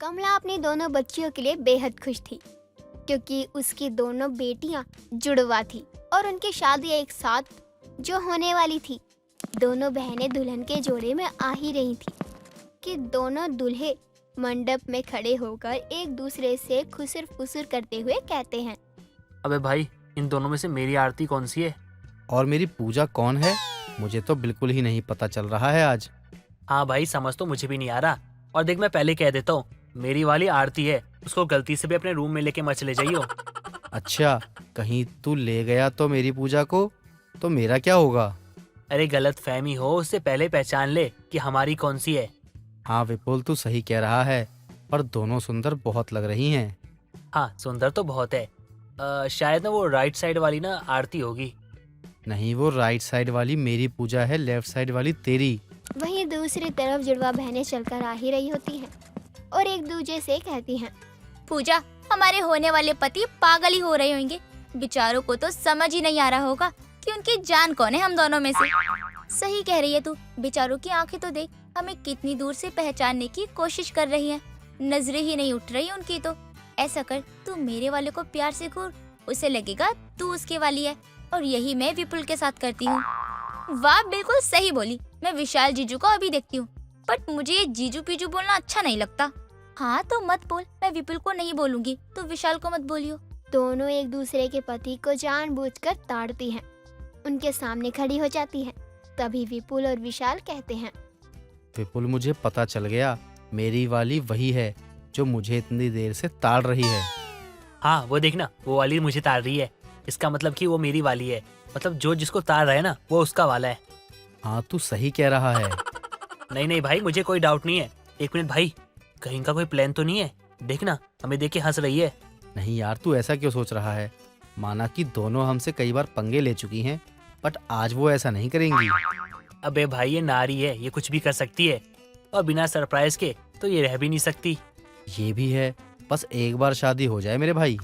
कमला अपनी दोनों बच्चियों के लिए बेहद खुश थी क्योंकि उसकी दोनों बेटियां जुड़वा थी और उनकी शादी एक साथ जो होने वाली थी। दोनों बहनें दुल्हन के जोड़े में आ ही रही थी कि दोनों दूल्हे मंडप में खड़े होकर एक दूसरे से खुसर फुसर करते हुए कहते हैं, अबे भाई, इन दोनों में से मेरी आरती कौन सी है? और मेरी पूजा कौन है? मुझे तो बिल्कुल ही नहीं पता चल रहा है आज। हाँ भाई, समझ तो मुझे भी नहीं आ रहा। और देख, मैं पहले कह देता हूँ, मेरी वाली आरती है, उसको गलती से भी अपने रूम में लेके मत चले जाइयो। अच्छा, कहीं तू ले गया तो मेरी पूजा को, तो मेरा क्या होगा? अरे गलत फहमी हो उससे पहले पहचान ले कि हमारी कौन सी है। हाँ विपुल, तू सही कह रहा है, पर दोनों सुंदर बहुत लग रही हैं। हाँ, सुंदर तो बहुत है। शायद ना वो राइट साइड वाली ना आरती होगी। नहीं, वो राइट साइड वाली मेरी पूजा है, लेफ्ट साइड वाली तेरी। वहीं दूसरी तरफ जुड़वा बहनें चलकर आ ही रही होती हैं और एक दूसरे से कहती हैं, पूजा, हमारे होने वाले पति पागल ही हो रहे होंगे। बेचारों को तो समझ ही नहीं आ रहा होगा कि उनकी जान कौन है हम दोनों में से। सही कह रही है तू, बेचारों की आंखें तो देख, हमें कितनी दूर से पहचानने की कोशिश कर रही हैं। नजरें ही नहीं उठ रही उनकी तो। ऐसा कर, तू मेरे वाले को प्यार से घूर, उसे लगेगा तू उसके वाली है, और यही मैं विपुल के साथ करती हूँ। वाह, बिल्कुल सही बोली। मैं विशाल जीजू को अभी देखती हूँ, बट मुझे ये जीजू पीजू बोलना अच्छा नहीं लगता। हाँ तो मत बोल, मैं विपुल को नहीं बोलूंगी, तो विशाल को मत बोलियो। दोनों एक दूसरे के पति को जानबूझकर ताड़ती हैं, उनके सामने खड़ी हो जाती हैं। तभी विपुल और विशाल कहते हैं, विपुल, मुझे पता चल गया, मेरी वाली वही है जो मुझे इतनी देर से ताड़ रही है। हाँ, वो देखना, वो वाली मुझे तार रही है। इसका मतलब कि वो मेरी वाली है। मतलब जो जिसको तार रहा है ना, वो उसका वाला है। हाँ, तू सही कह रहा है। नहीं नहीं भाई, मुझे कोई डाउट नहीं है। एक मिनट भाई, कहीं का कोई प्लान तो नहीं है? देखना, हमें देख के हंस रही है। नहीं यार, तू ऐसा क्यों सोच रहा है? माना कि दोनों हमसे कई बार पंगे ले चुकी हैं, बट आज वो ऐसा नहीं करेंगी। अबे भाई, ये नारी है, ये कुछ भी कर सकती है, और बिना सरप्राइज के तो ये रह भी नहीं सकती। ये भी है, बस एक बार शादी हो जाए मेरे भाई।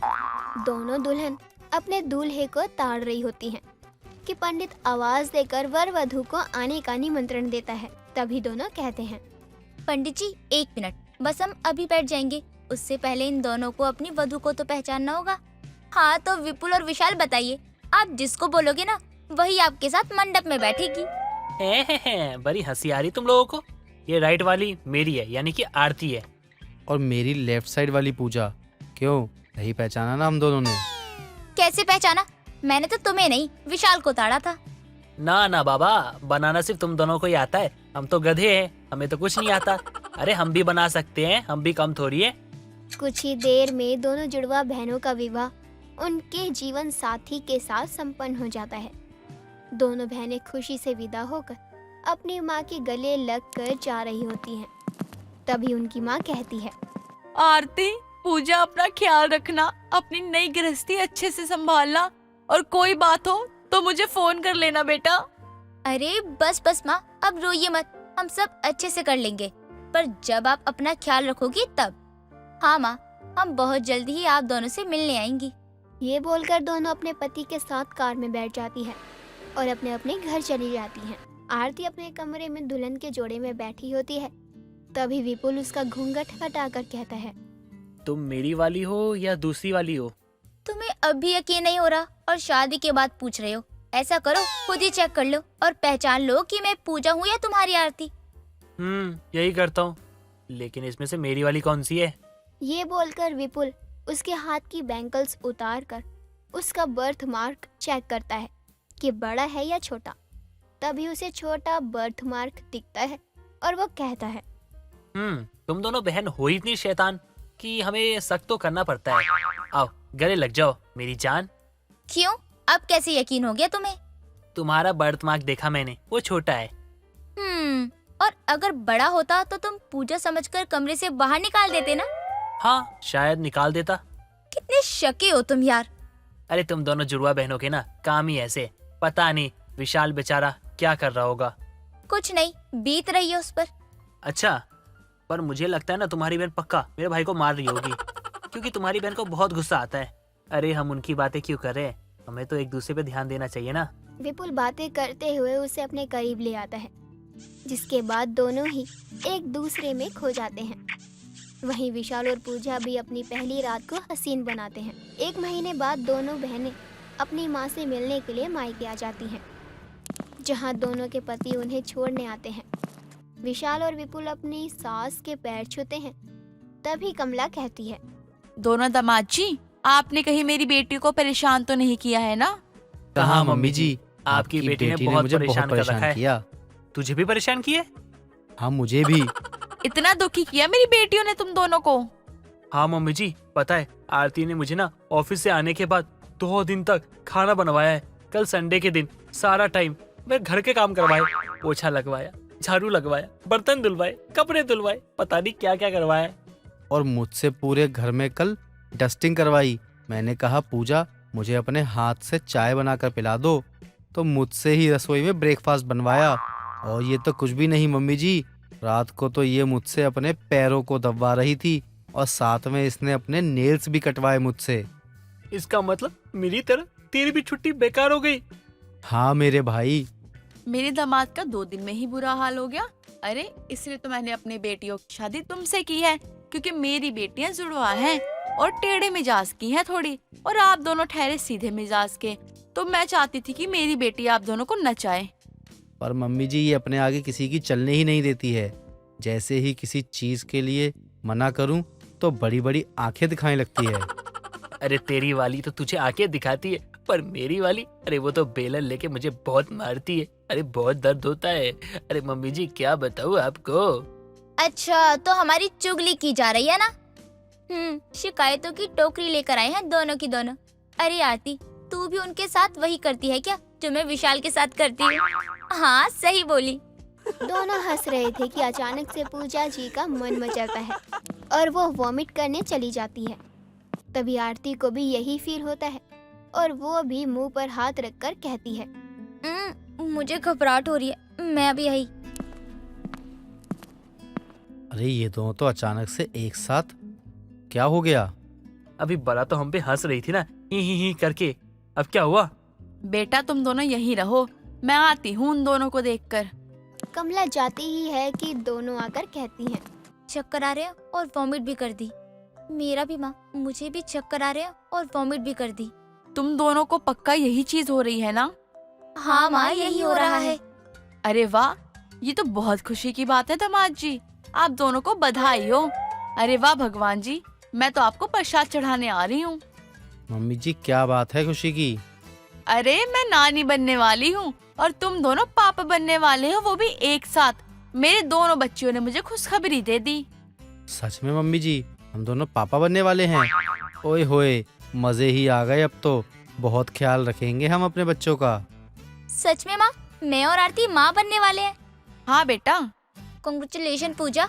दोनों दुल्हन अपने दूल्हे को ताड़ रही होती हैं कि पंडित आवाज देकर वर वधू को आने का निमंत्रण देता है। तभी दोनों कहते हैं, पंडित जी, 1 मिनट, बस हम अभी बैठ जाएंगे। उससे पहले इन दोनों को अपनी वधू को तो पहचानना होगा। हाँ तो विपुल और विशाल बताइए, आप जिसको बोलोगे ना, वही आपके साथ मंडप में बैठेगी। बड़ी हंसी आ रही तुम लोगों को। ये राइट वाली मेरी है, यानी कि आरती है। और मेरी लेफ्ट साइड वाली पूजा। क्यों, नहीं पहचाना ना हम दोनों ने? कैसे पहचाना? मैंने तो तुम्हें नहीं, विशाल को ताड़ा था। ना ना बाबा, बनाना सिर्फ तुम दोनों को ही आता है। हम तो गधे हैं, हमें तो कुछ नहीं आता। अरे हम भी बना सकते हैं, हम भी कम थोड़ी है। कुछ ही देर में दोनों जुड़वा बहनों का विवाह उनके जीवन साथी के साथ संपन्न हो जाता है। दोनों बहनें खुशी से विदा होकर अपनी माँ के गले लगकर जा रही होती हैं। तभी उनकी माँ कहती है, आरती, पूजा, अपना ख्याल रखना, अपनी नई गृहस्थी अच्छे से संभालना, और कोई बात हो तो मुझे फोन कर लेना बेटा। अरे बस बस माँ, अब रोइए मत, हम सब अच्छे से कर लेंगे, पर जब आप अपना ख्याल रखोगी तब। हाँ माँ, हम बहुत जल्दी ही आप दोनों से मिलने आएंगी। ये बोलकर दोनों अपने पति के साथ कार में बैठ जाती है और अपने अपने घर चली जाती हैं। आरती अपने कमरे में दुल्हन के जोड़े में बैठी होती है। तभी विपुल उसका घूंघट हटाकर कहता है, तुम मेरी वाली हो या दूसरी वाली हो? तुम्हें अभी यकीन नहीं हो रहा और शादी के बाद पूछ रहे हो? ऐसा करो, खुद ही चेक कर लो और पहचान लो कि मैं पूजा हूँ या तुम्हारी आरती। यही करता हूँ। लेकिन इसमें से मेरी वाली कौन सी है? ये बोलकर विपुल उसके हाथ की बैंगल्स उतार कर उसका बर्थ मार्क चेक करता है कि बड़ा है या छोटा। तभी उसे छोटा बर्थ मार्क दिखता है और वो कहता है, तुम दोनों बहन हो ही इतनी शैतान कि हमें शक तो करना पड़ता है। आओ गले लग जाओ मेरी जान। क्यों, अब कैसे यकीन हो गया तुम्हें? तुम्हारा बर्थ मार्क देखा मैंने, वो छोटा है। और अगर बड़ा होता तो तुम पूजा समझकर कमरे से बाहर निकाल देते ना। हाँ, शायद निकाल देता। कितने शके हो तुम यार। अरे तुम दोनों जुड़वा बहनों के ना काम ही ऐसे। पता नहीं विशाल बेचारा क्या कर रहा होगा। कुछ नहीं, बीत रही है उस पर। अच्छा, पर मुझे लगता है ना तुम्हारी बहन पक्का मेरे भाई को मार रही होगी क्योंकि तुम्हारी बहन को बहुत गुस्सा आता है। अरे हम उनकी बातें क्यों कर रहे हैं, हमें तो एक दूसरे पे ध्यान देना चाहिए ना। विपुल बातें करते हुए उसे अपने करीब ले आता है, जिसके बाद दोनों ही एक दूसरे में खो जाते हैं। वहीं विशाल और पूजा भी अपनी पहली रात को हसीन बनाते हैं। 1 महीने बाद दोनों बहनें अपनी माँ से मिलने के लिए मायके आ जाती हैं, जहाँ दोनों के पति उन्हें छोड़ने आते हैं। विशाल और विपुल अपनी सास के पैर छूते हैं। तभी कमला कहती है, दोनों दामाद जी, आपने कहीं मेरी बेटी को परेशान तो नहीं किया है ना? कहाँ मम्मी जी, आपकी बेटी ने बहुत मुझे परेशान कर रखा है। किया। तुझे भी परेशान किए? हाँ मुझे भी। इतना दुखी किया मेरी बेटियों ने तुम दोनों को? हाँ मम्मी जी, पता है आरती ने मुझे ना ऑफिस से आने के बाद 2 दिन तक खाना बनवाया है। कल संडे के दिन सारा टाइम मैं घर के काम करवाए, पोछा लगवाया, झाड़ू लगवाया, बर्तन धुलवाए, कपड़े धुलवाए, पता नहीं क्या क्या करवाया। और मुझसे पूरे घर में कल डस्टिंग करवाई। मैंने कहा पूजा मुझे अपने हाथ से चाय बनाकर पिला दो, तो मुझसे ही रसोई में ब्रेकफास्ट बनवाया। और ये तो कुछ भी नहीं मम्मी जी, रात को तो ये मुझसे अपने पैरों को दबवा रही थी और साथ में इसने अपने नेल्स भी कटवाए मुझसे। इसका मतलब मेरी तरह तेरी भी छुट्टी बेकार हो गई। हाँ मेरे भाई। मेरे दामाद का 2 दिन में ही बुरा हाल हो गया। अरे इसलिए तो मैंने अपनी बेटियों की शादी तुमसे की है, क्योंकि मेरी बेटियां जुड़वा हैं और टेढ़े मिजाज की हैं थोड़ी, और आप दोनों ठहरे सीधे मिजाज के। तो मैं चाहती थी कि मेरी बेटी आप दोनों को नचाए। पर मम्मी जी ये अपने आगे किसी की चलने ही नहीं देती है। जैसे ही किसी चीज के लिए मना करूं तो बड़ी बड़ी आंखें दिखाने लगती है। अरे तेरी वाली तो तुझे आंखें दिखाती है, पर मेरी वाली, अरे वो तो बेलन लेके मुझे बहुत मारती है। अरे बहुत दर्द होता है। अरे मम्मी जी क्या बताऊँ आपको। अच्छा, तो हमारी चुगली की जा रही है ना? शिकायतों की टोकरी लेकर आए हैं दोनों की दोनों। अरे आरती, तू भी उनके साथ वही करती है क्या जो मैं विशाल के साथ करती हूँ? हाँ सही बोली। दोनों हंस रहे थे कि अचानक से पूजा जी का मन मचलता है और वो वॉमिट करने चली जाती है। तभी आरती को भी यही फील होता है और वो भी मुंह पर हाथ रखकर कहती है, मुझे घबराहट हो रही है, मैं अभी आई। अरे ये दोनों तो अचानक से एक साथ, क्या हो गया? अभी बड़ा तो हम पे हंस रही थी ना, ही करके। अब क्या हुआ? बेटा तुम दोनों यहीं रहो, मैं आती हूँ उन दोनों को देखकर। कमला जाती ही है कि दोनों आकर कहती हैं, चक्कर आ रहे हैं और वॉमिट भी कर दी। मेरा भी माँ, मुझे भी चक्कर आ रहे हैं और वॉमिट भी कर दी। तुम दोनों को पक्का यही चीज हो रही है ना? हाँ माँ, यही हो रहा है। अरे वाह, ये तो बहुत खुशी की बात है दामाद जी, आप दोनों को बधाई हो। अरे वाह भगवान जी, मैं तो आपको प्रसाद चढ़ाने आ रही हूँ। मम्मी जी क्या बात है खुशी की? अरे मैं नानी बनने वाली हूँ और तुम दोनों पापा बनने वाले हो, वो भी एक साथ। मेरे दोनों बच्चियों ने मुझे खुशखबरी दे दी। सच में मम्मी जी, हम दोनों पापा बनने वाले हैं? ओए होए, मजे ही आ गए। अब तो बहुत ख्याल रखेंगे हम अपने बच्चों का। सच में माँ, मैं और आरती माँ बनने वाले हैं। हाँ बेटा। कांग्रेचुलेशन पूजा,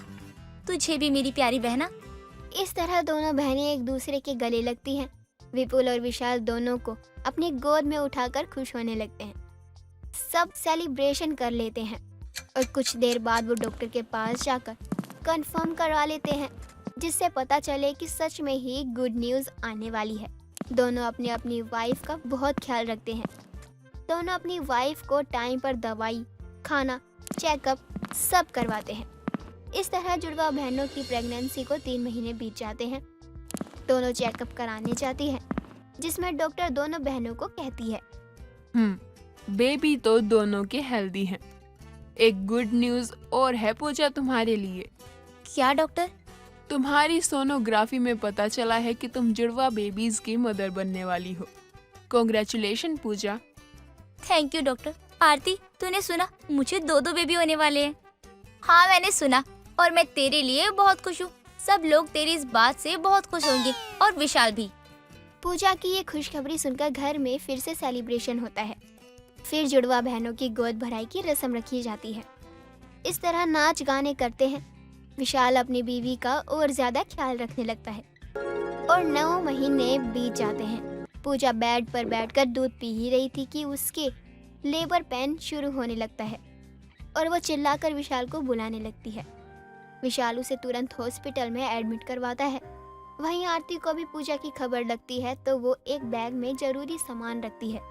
तुझे भी मेरी प्यारी बहना। इस तरह दोनों बहनें एक दूसरे के गले लगती हैं। विपुल और विशाल दोनों को अपनी गोद में उठाकर खुश होने लगते हैं। सब सेलिब्रेशन कर लेते हैं और कुछ देर बाद वो डॉक्टर के पास जाकर कंफर्म करवा लेते हैं, जिससे पता चले कि सच में ही गुड न्यूज़ आने वाली है। दोनों अपनी अपनी वाइफ का बहुत ख्याल रखते हैं। दोनों अपनी वाइफ को टाइम पर दवाई, खाना, चेकअप सब करवाते हैं। इस तरह जुड़वा बहनों की प्रेगनेंसी को 3 महीने बीत जाते हैं। दोनों चेकअप कराने जाती हैं, जिसमें डॉक्टर दोनों बहनों को कहती है, बेबी तो दोनों के हेल्दी हैं। एक गुड न्यूज़ और है पूजा तुम्हारे लिए। क्या डॉक्टर? तुम्हारी सोनोग्राफी में पता चला है कि तुम जुड़वा बेबीज की मदर बनने वाली हो। Congratulation Pooja. Thank you doctor. Aarti, तूने सुना, मुझे 2 बेबी होने वाले हैं। हाँ मैंने सुना, और मैं तेरे लिए बहुत खुश हूँ। सब लोग तेरी इस बात से बहुत खुश होंगे, और विशाल भी। पूजा की ये खुशखबरी सुनकर घर में फिर से सेलिब्रेशन होता है। फिर जुड़वा बहनों की गोद भराई की रस्म रखी जाती है। इस तरह नाच गाने करते हैं। विशाल अपनी बीवी का और ज्यादा ख्याल रखने लगता है और 9 महीने बीत जाते हैं। पूजा बेड पर बैठकर दूध पी ही रही थी कि उसके लेबर पेन शुरू होने लगता है और वो चिल्लाकर विशाल को बुलाने लगती है। विशाल उसे तुरंत हॉस्पिटल में एडमिट करवाता है। वहीं आरती को भी पूजा की खबर लगती है, तो वो एक बैग में जरूरी सामान रखती है।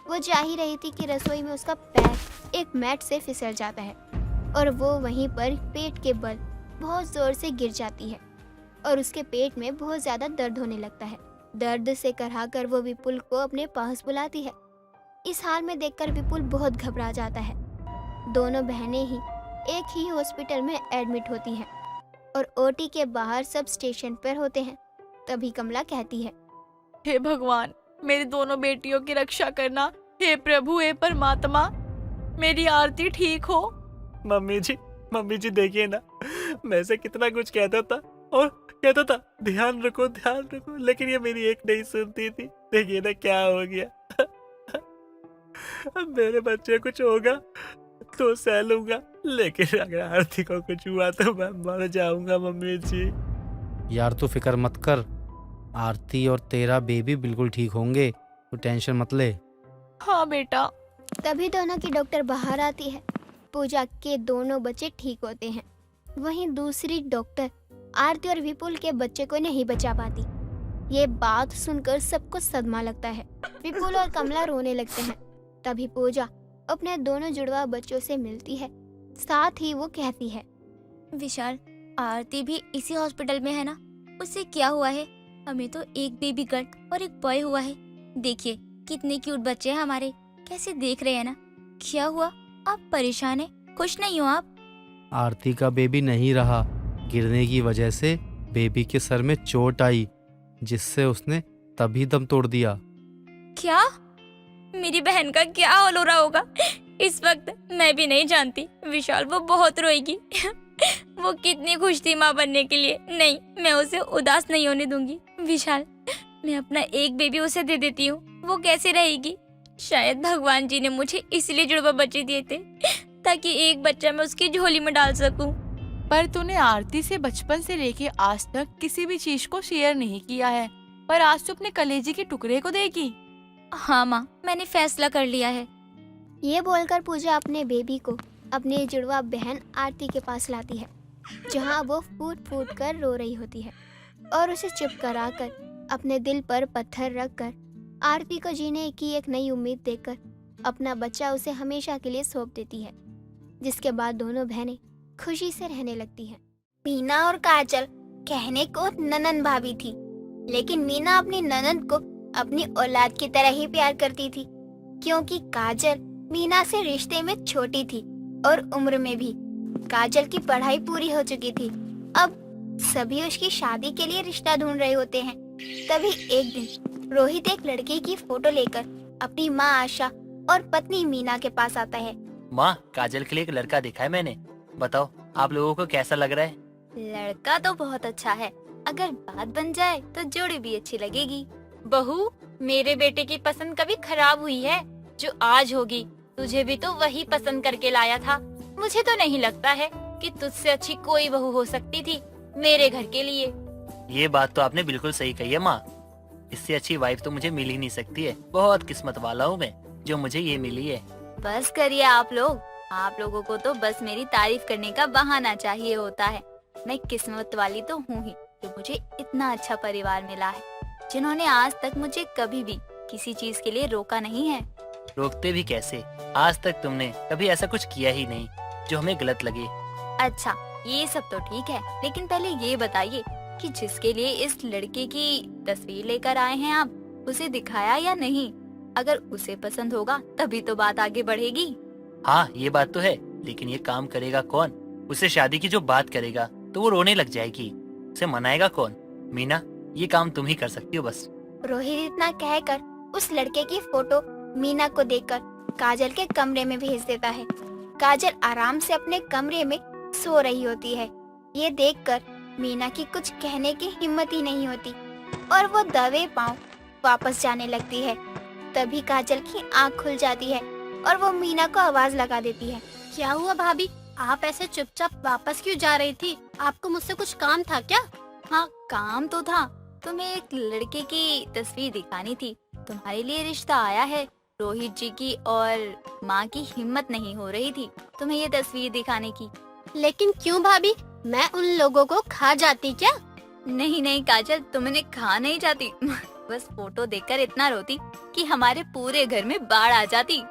वो जा ही रही थी कि रसोई में उसका पैर एक मैट से फिसल जाता है और वो वहीं पर पेट के बल बहुत जोर से गिर जाती है। और उसके पेट में बहुत ज्यादा दर्द होने लगता है। दर्द से कराहकर वो विपुल को अपने पास बुलाती है। इस हाल में देखकर विपुल बहुत घबरा जाता है। दोनों बहनें ही एक ही हॉस्पिटल में एडमिट होती हैं और ओटी के बाहर सब स्टेशन पर होते हैं। तभी कमला कहती है, हे भगवान, मेरी दोनों बेटियों की रक्षा करना। हे प्रभु, हे परमात्मा, मेरी आरती ठीक हो। मम्मी जी देखिए ना, मैं से कितना कुछ कहता था और कहता था ध्यान रखो, लेकिन ये मेरी एक नहीं सुनती थी। देखिए ना क्या हो गया। अब मेरे बच्चे कुछ होगा तो सह लूंगा, लेकिन अगर आरती को कुछ हुआ तो मैं मर जाऊंगा मम्मी जी। यार तू फिक्र मत कर, आरती और तेरा बेबी बिल्कुल ठीक होंगे, तू टेंशन मत ले। हाँ बेटा। तभी दोनों की डॉक्टर बाहर आती है। पूजा के दोनों बच्चे ठीक होते हैं। वहीं दूसरी डॉक्टर आरती और विपुल के बच्चे को नहीं बचा पाती। ये बात सुनकर सबको सदमा लगता है। विपुल और कमला रोने लगते हैं। तभी पूजा अपने दोनों जुड़वा बच्चों से मिलती है। साथ ही वो कहती है, विशाल, आरती भी इसी हॉस्पिटल में है ना? उसे क्या हुआ है? हमें तो एक बेबी गर्ल और एक बॉय हुआ है। देखिए कितने क्यूट बच्चे हैं हमारे, कैसे देख रहे हैं ना। क्या हुआ? आप परेशान हैं? खुश नहीं हो आप? आरती का बेबी नहीं रहा, गिरने की वजह से बेबी के सर में चोट आई, जिससे उसने तभी दम तोड़ दिया। क्या? मेरी बहन का क्या हाल हो रहा होगा इस वक्त? मैं भी नहीं जानती। विशाल, वो बहुत रोएगी। वो कितनी खुश थी माँ बनने के लिए। नहीं, मैं उसे उदास नहीं होने दूंगी। विशाल, मैं अपना एक बेबी उसे दे देती हूँ, वो कैसे रहेगी? शायद भगवान जी ने मुझे इसलिए जुड़वा बच्चे दिए थे, ताकि एक बच्चा मैं उसकी झोली में डाल सकूं। पर तूने आरती से बचपन से लेके आज तक किसी भी चीज को शेयर नहीं किया है, पर आज तू अपने कलेजे के टुकड़े को देगी। हाँ माँ, मैंने फैसला कर लिया है। ये बोलकर पूजा अपने बेबी को अपनी जुड़वा बहन आरती के पास लाती है, जहाँ वो फूट फूट कर रो रही होती है, और उसे चुप कराकर अपने दिल पर पत्थर रखकर आरती को जीने की एक नई उम्मीद देकर अपना बच्चा उसे हमेशा के लिए सौंप देती है। जिसके बाद दोनों बहनें खुशी से रहने लगती हैं। मीना और काजल कहने को ननन भाभी थी, लेकिन मीना अपनी ननन को अपनी औलाद की तरह ही प्यार करती थी, क्योंकि काजल मीना से रिश्ते में छोटी थी और उम्र में भी। काजल की पढ़ाई पूरी हो चुकी थी। अब सभी उसकी शादी के लिए रिश्ता ढूंढ रहे होते हैं। तभी एक दिन रोहित एक लड़के की फोटो लेकर अपनी माँ आशा और पत्नी मीना के पास आता है। माँ, काजल के लिए एक लड़का देखा है मैंने, बताओ आप लोगों को कैसा लग रहा है? लड़का तो बहुत अच्छा है, अगर बात बन जाए तो जोड़ी भी अच्छी लगेगी। बहू, मेरे बेटे की पसंद कभी खराब हुई है जो आज होगी? तुझे भी तो वही पसंद करके लाया था। मुझे तो नहीं लगता है कि तुझसे अच्छी कोई बहू हो सकती थी मेरे घर के लिए। ये बात तो आपने बिल्कुल सही कही है माँ, इससे अच्छी वाइफ तो मुझे मिल ही नहीं सकती है। बहुत किस्मत वाला हूँ मैं जो मुझे ये मिली है। बस करिए आप लोगों को तो बस मेरी तारीफ करने का बहाना चाहिए होता है। मैं किस्मत वाली तो हूँ ही जो मुझे इतना अच्छा परिवार मिला है, जिन्होंने आज तक मुझे कभी भी किसी चीज के लिए रोका नहीं है। रोकते भी कैसे? आज तक तुमने कभी ऐसा कुछ किया ही नहीं जो हमें गलत लगे। अच्छा, ये सब तो ठीक है, लेकिन पहले ये बताइए कि जिसके लिए इस लड़के की तस्वीर लेकर आए हैं आप, उसे दिखाया या नहीं? अगर उसे पसंद होगा तभी तो बात आगे बढ़ेगी। हाँ, ये बात तो है, लेकिन ये काम करेगा कौन? उसे शादी की जो बात करेगा तो वो रोने लग जाएगी, उसे मनाएगा कौन? मीना, ये काम तुम ही कर सकती हो बस। रोहित इतना कहकर उस लड़के की फोटो मीना को देकर काजल के कमरे में भेज देता है। काजल आराम से अपने कमरे में सो रही होती है। ये देखकर मीना की कुछ कहने की हिम्मत ही नहीं होती और वो दबे पांव वापस जाने लगती है। तभी काजल की आंख खुल जाती है और वो मीना को आवाज लगा देती है। क्या हुआ भाभी, आप ऐसे चुपचाप वापस क्यों जा रही थी? आपको मुझसे कुछ काम था क्या? हाँ, काम तो था। तुम्हें एक लड़के की तस्वीर दिखानी थी। तुम्हारे लिए रिश्ता आया है रोहित जी की, और माँ की हिम्मत नहीं हो रही थी तुम्हें ये तस्वीर दिखाने की। लेकिन क्यों भाभी, मैं उन लोगों को खा जाती क्या? नहीं नहीं काजल, तुमने खा नहीं जाती। बस फोटो देखकर इतना रोती कि हमारे पूरे घर में बाढ़ आ जाती।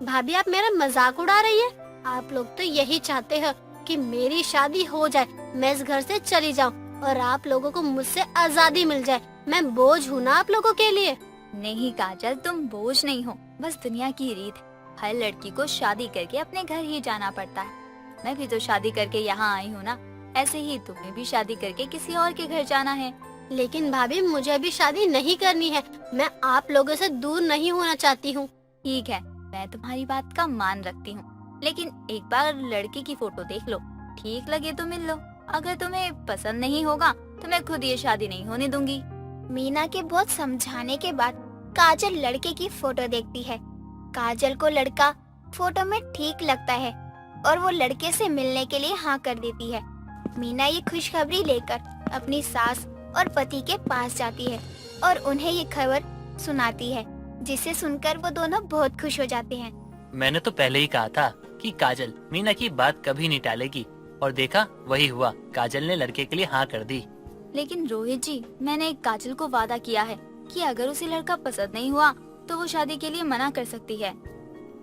भाभी, आप मेरा मजाक उड़ा रही है। आप लोग तो यही चाहते हो कि मेरी शादी हो जाए, मैं इस घर से चली जाऊं, और आप लोगों को मुझसे आजादी मिल जाए। मैं बोझ हूँ ना आप लोगों के लिए। नहीं काजल, तुम बोझ नहीं हो, बस दुनिया की रीत है। हर लड़की को शादी करके अपने घर ही जाना पड़ता है। मैं भी तो शादी करके यहाँ आई हूँ ना, ऐसे ही तुम्हें भी शादी करके किसी और के घर जाना है। लेकिन भाभी, मुझे अभी शादी नहीं करनी है। मैं आप लोगों से दूर नहीं होना चाहती हूँ। ठीक है, मैं तुम्हारी बात का मान रखती हूँ, लेकिन एक बार लड़के की फोटो देख लो, ठीक लगे तो मिल लो। अगर तुम्हें पसंद नहीं होगा तो मैं खुद ये शादी नहीं होने दूंगी। मीना के बहुत समझाने के बाद काजल लड़के की फोटो देखती है। काजल को लड़का फोटो में ठीक लगता है और वो लड़के से मिलने के लिए हाँ कर देती है। मीना ये खुशखबरी लेकर अपनी सास और पति के पास जाती है और उन्हें ये खबर सुनाती है, जिसे सुनकर वो दोनों बहुत खुश हो जाते हैं। मैंने तो पहले ही कहा था कि काजल मीना की बात कभी नहीं टालेगी, और देखा वही हुआ। काजल ने लड़के के लिए हाँ कर दी। लेकिन रोहित जी, मैंने काजल को वादा किया है कि अगर उसे लड़का पसंद नहीं हुआ तो वो शादी के लिए मना कर सकती है।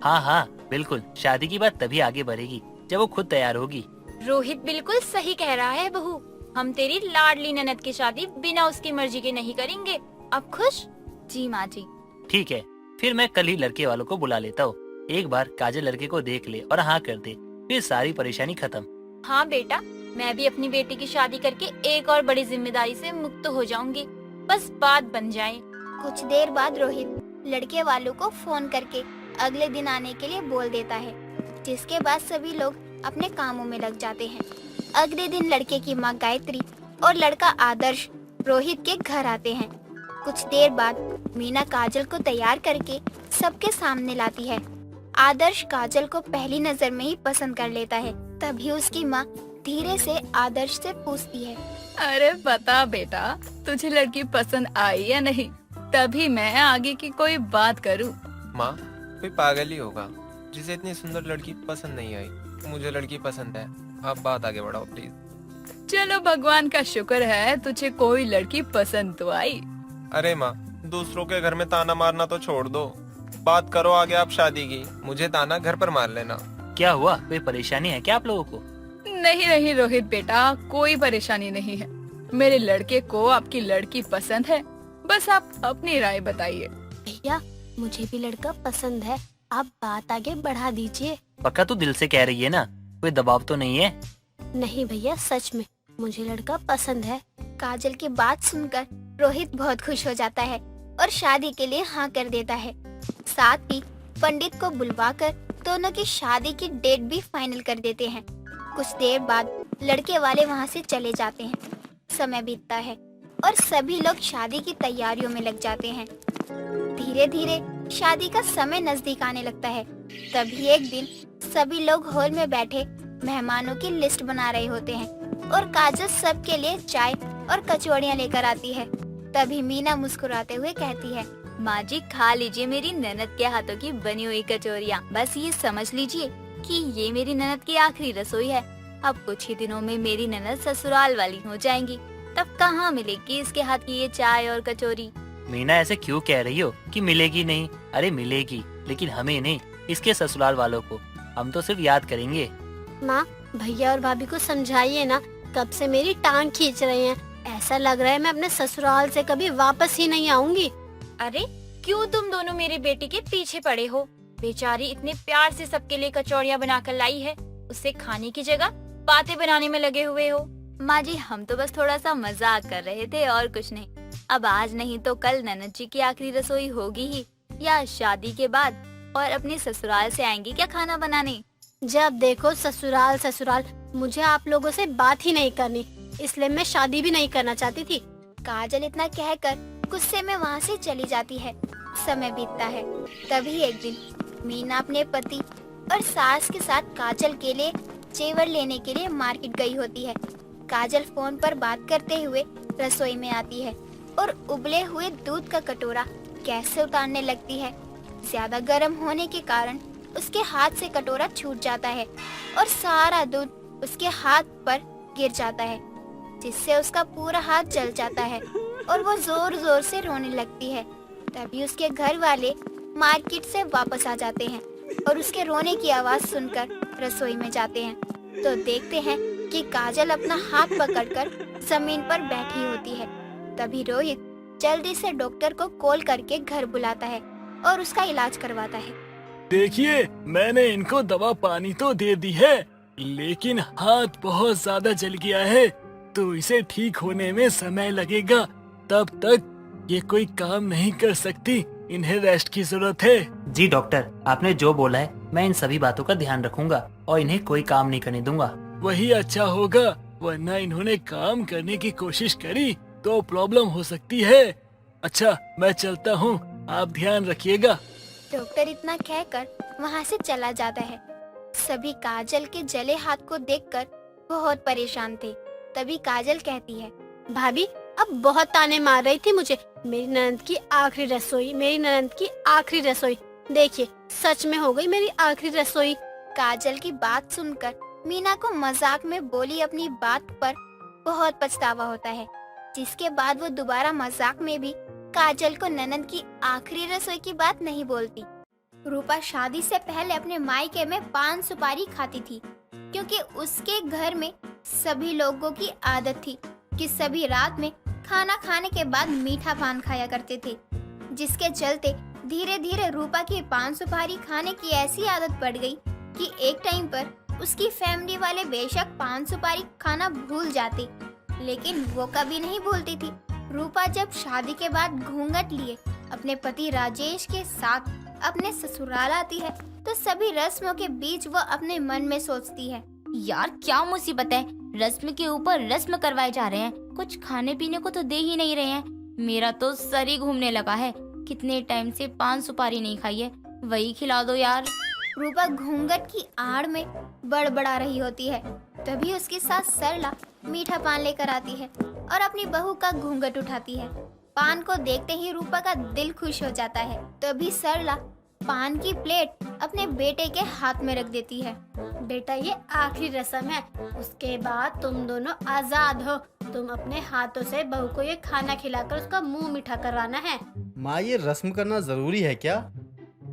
हाँ हाँ बिल्कुल, शादी की बात तभी आगे बढ़ेगी जब वो खुद तैयार होगी। रोहित बिल्कुल सही कह रहा है बहू। हम तेरी लाडली ननद की शादी बिना उसकी मर्जी के नहीं करेंगे। अब खुश? जी माँ जी। ठीक है, फिर मैं कल ही लड़के वालों को बुला लेता हूँ। एक बार काजल लड़के को देख ले और हाँ कर दे, फिर सारी परेशानी खत्म। हाँ बेटा, मैं भी अपनी बेटी की शादी करके एक और बड़ी जिम्मेदारी से मुक्त हो जाऊंगी। बस बात बन जाए। कुछ देर बाद रोहित लड़के वालों को फोन करके अगले दिन आने के लिए बोल देता है, जिसके बाद सभी लोग अपने कामों में लग जाते हैं। अगले दिन लड़के की माँ गायत्री और लड़का आदर्श रोहित के घर आते हैं। कुछ देर बाद मीना काजल को तैयार करके सबके सामने लाती है। आदर्श काजल को पहली नजर में ही पसंद कर लेता है। तभी उसकी माँ धीरे से आदर्श से पूछती है, अरे बता बेटा, तुझे लड़की पसंद आई या नहीं, तभी मैं आगे की कोई बात करूं। माँ, कोई पागल ही होगा जिसे इतनी सुंदर लड़की पसंद नहीं आई। मुझे लड़की पसंद है, आप बात आगे बढ़ाओ प्लीज। चलो, भगवान का शुक्र है तुझे कोई लड़की पसंद तो आई। अरे माँ, दूसरों के घर में ताना मारना तो छोड़ दो, बात करो आगे आप शादी की। मुझे ताना घर पर मार लेना। क्या हुआ, कोई परेशानी है क्या आप लोगों को? नहीं नहीं रोहित बेटा, कोई परेशानी नहीं है। मेरे लड़के को आपकी लड़की पसंद है, बस आप अपनी राय बताइए। भैया, मुझे भी लड़का पसंद है, आप बात आगे बढ़ा दीजिए। पक्का तू दिल से कह रही है ना, कोई दबाव तो नहीं है? नहीं भैया, सच में मुझे लड़का पसंद है। काजल की बात सुनकर रोहित बहुत खुश हो जाता है और शादी के लिए हाँ कर देता है। साथ ही पंडित को बुलवाकर दोनों की शादी की डेट भी फाइनल कर देते हैं। कुछ देर बाद लड़के वाले वहाँ से चले जाते हैं। समय बीतता है और सभी लोग शादी की तैयारियों में लग जाते हैं। धीरे धीरे शादी का समय नजदीक आने लगता है। तभी एक दिन सभी लोग हॉल में बैठे मेहमानों की लिस्ट बना रहे होते हैं और काजल सबके लिए चाय और कचौड़ियाँ लेकर आती है। तभी मीना मुस्कुराते हुए कहती है, माँ जी, खा लीजिए मेरी ननद के हाथों की बनी हुई कचौरियाँ। बस ये समझ लीजिए कि ये मेरी ननद की आखिरी रसोई है। अब कुछ ही दिनों में मेरी ननद ससुराल वाली हो जाएंगी, तब कहाँ मिलेगी इसके हाथ की ये चाय और कचौरी। मीना, ऐसे क्यों कह रही हो कि मिलेगी नहीं? अरे मिलेगी, लेकिन हमें नहीं, इसके ससुराल वालों को। हम तो सिर्फ याद करेंगे। माँ, भैया और भाभी को समझाइए ना, कब से मेरी टांग खींच रहे हैं। ऐसा लग रहा है मैं अपने ससुराल से कभी वापस ही नहीं आऊंगी। अरे क्यों तुम दोनों मेरी बेटी के पीछे पड़े हो? बेचारी इतने प्यार से सबके लिए कचौड़ियाँ बनाकर लाई है, उसे खाने की जगह बातें बनाने में लगे हुए हो। माँ जी, हम तो बस थोड़ा सा मजाक कर रहे थे और कुछ नहीं। अब आज नहीं तो कल ननद जी की आखिरी रसोई होगी ही, या शादी के बाद, और अपने ससुराल से आएंगी क्या खाना बनाने। जब देखो ससुराल ससुराल, मुझे आप लोगों से बात ही नहीं करनी, इसलिए मैं शादी भी नहीं करना चाहती थी। काजल इतना कहकर गुस्से में वहाँ से चली जाती है। समय बीतता है। तभी एक दिन मीना अपने पति और सास के साथ काजल के लिए जेवर लेने के लिए मार्केट गई होती है। काजल फोन पर बात करते हुए रसोई में आती है और उबले हुए दूध का कटोरा गैस से उतारने लगती है। ज्यादा गर्म होने के कारण उसके हाथ से कटोरा छूट जाता है और सारा दूध उसके हाथ पर गिर जाता है, जिससे उसका पूरा हाथ जल जाता है और वो जोर जोर से रोने लगती है। तभी उसके घर वाले मार्केट से वापस आ जाते हैं और उसके रोने की आवाज सुनकर रसोई में जाते हैं तो देखते हैं कि काजल अपना हाथ पकड़कर जमीन पर बैठी होती है। तभी रोहित जल्दी से डॉक्टर को कॉल करके घर बुलाता है और उसका इलाज करवाता है। देखिए, मैंने इनको दवा पानी तो दे दी है, लेकिन हाथ बहुत ज्यादा जल गया है, तो इसे ठीक होने में समय लगेगा। तब तक ये कोई काम नहीं कर सकती, इन्हें रेस्ट की जरूरत है। जी डॉक्टर, आपने जो बोला है मैं इन सभी बातों का ध्यान रखूंगा और इन्हें कोई काम नहीं करने दूंगा। वही अच्छा होगा, वरना इन्होंने काम करने की कोशिश करी तो प्रॉब्लम हो सकती है। अच्छा, मैं चलता हूँ, आप ध्यान रखिएगा। डॉक्टर इतना कहकर वहाँ से चला जाता है। सभी काजल के जले हाथ को देखकर बहुत परेशान थे। तभी काजल कहती है, भाभी अब बहुत ताने मार रही थी मुझे, मेरी ननद की आखिरी रसोई, मेरी ननद की आखिरी रसोई। देखिए सच में हो गई मेरी आखिरी रसोई। काजल की बात सुनकर मीना को मजाक में बोली अपनी बात पर बहुत पछतावा होता है, जिसके बाद वो दोबारा मजाक में भी काजल को ननद की आखिरी रसोई की बात नहीं बोलती। रूपा शादी से पहले अपने मायके में पान सुपारी खाती थी, क्योंकि उसके घर में सभी लोगों की आदत थी कि सभी रात में खाना खाने के बाद मीठा पान खाया करते थे, जिसके चलते धीरे धीरे रूपा की पान सुपारी खाने की ऐसी आदत पड़ गई कि एक टाइम पर उसकी फैमिली वाले बेशक पान सुपारी खाना भूल जाते, लेकिन वो कभी नहीं भूलती थी। रूपा जब शादी के बाद घूंघट लिए अपने पति राजेश के साथ अपने ससुराल आती है, तो सभी रस्मों के बीच वो अपने मन में सोचती है, यार क्या मुसीबत है, रस्म के ऊपर रस्म करवाए जा रहे हैं, कुछ खाने पीने को तो दे ही नहीं रहे हैं। मेरा तो सर ही घूमने लगा है, कितने टाइम से पान सुपारी नहीं खाई है, वही खिला दो यार। रूपा घूंघट की आड़ में बड़बड़ा रही होती है। तभी उसकी सास सरला मीठा पान लेकर आती है और अपनी बहू का घूंघट उठाती है। पान को देखते ही रूपा का दिल खुश हो जाता है। तभी सरला पान की प्लेट अपने बेटे के हाथ में रख देती है। बेटा ये आखिरी रस्म है, उसके बाद तुम दोनों आजाद हो। तुम अपने हाथों से बहू को ये खाना खिलाकर उसका मुंह मीठा करवाना है। माँ, ये रस्म करना जरूरी है क्या?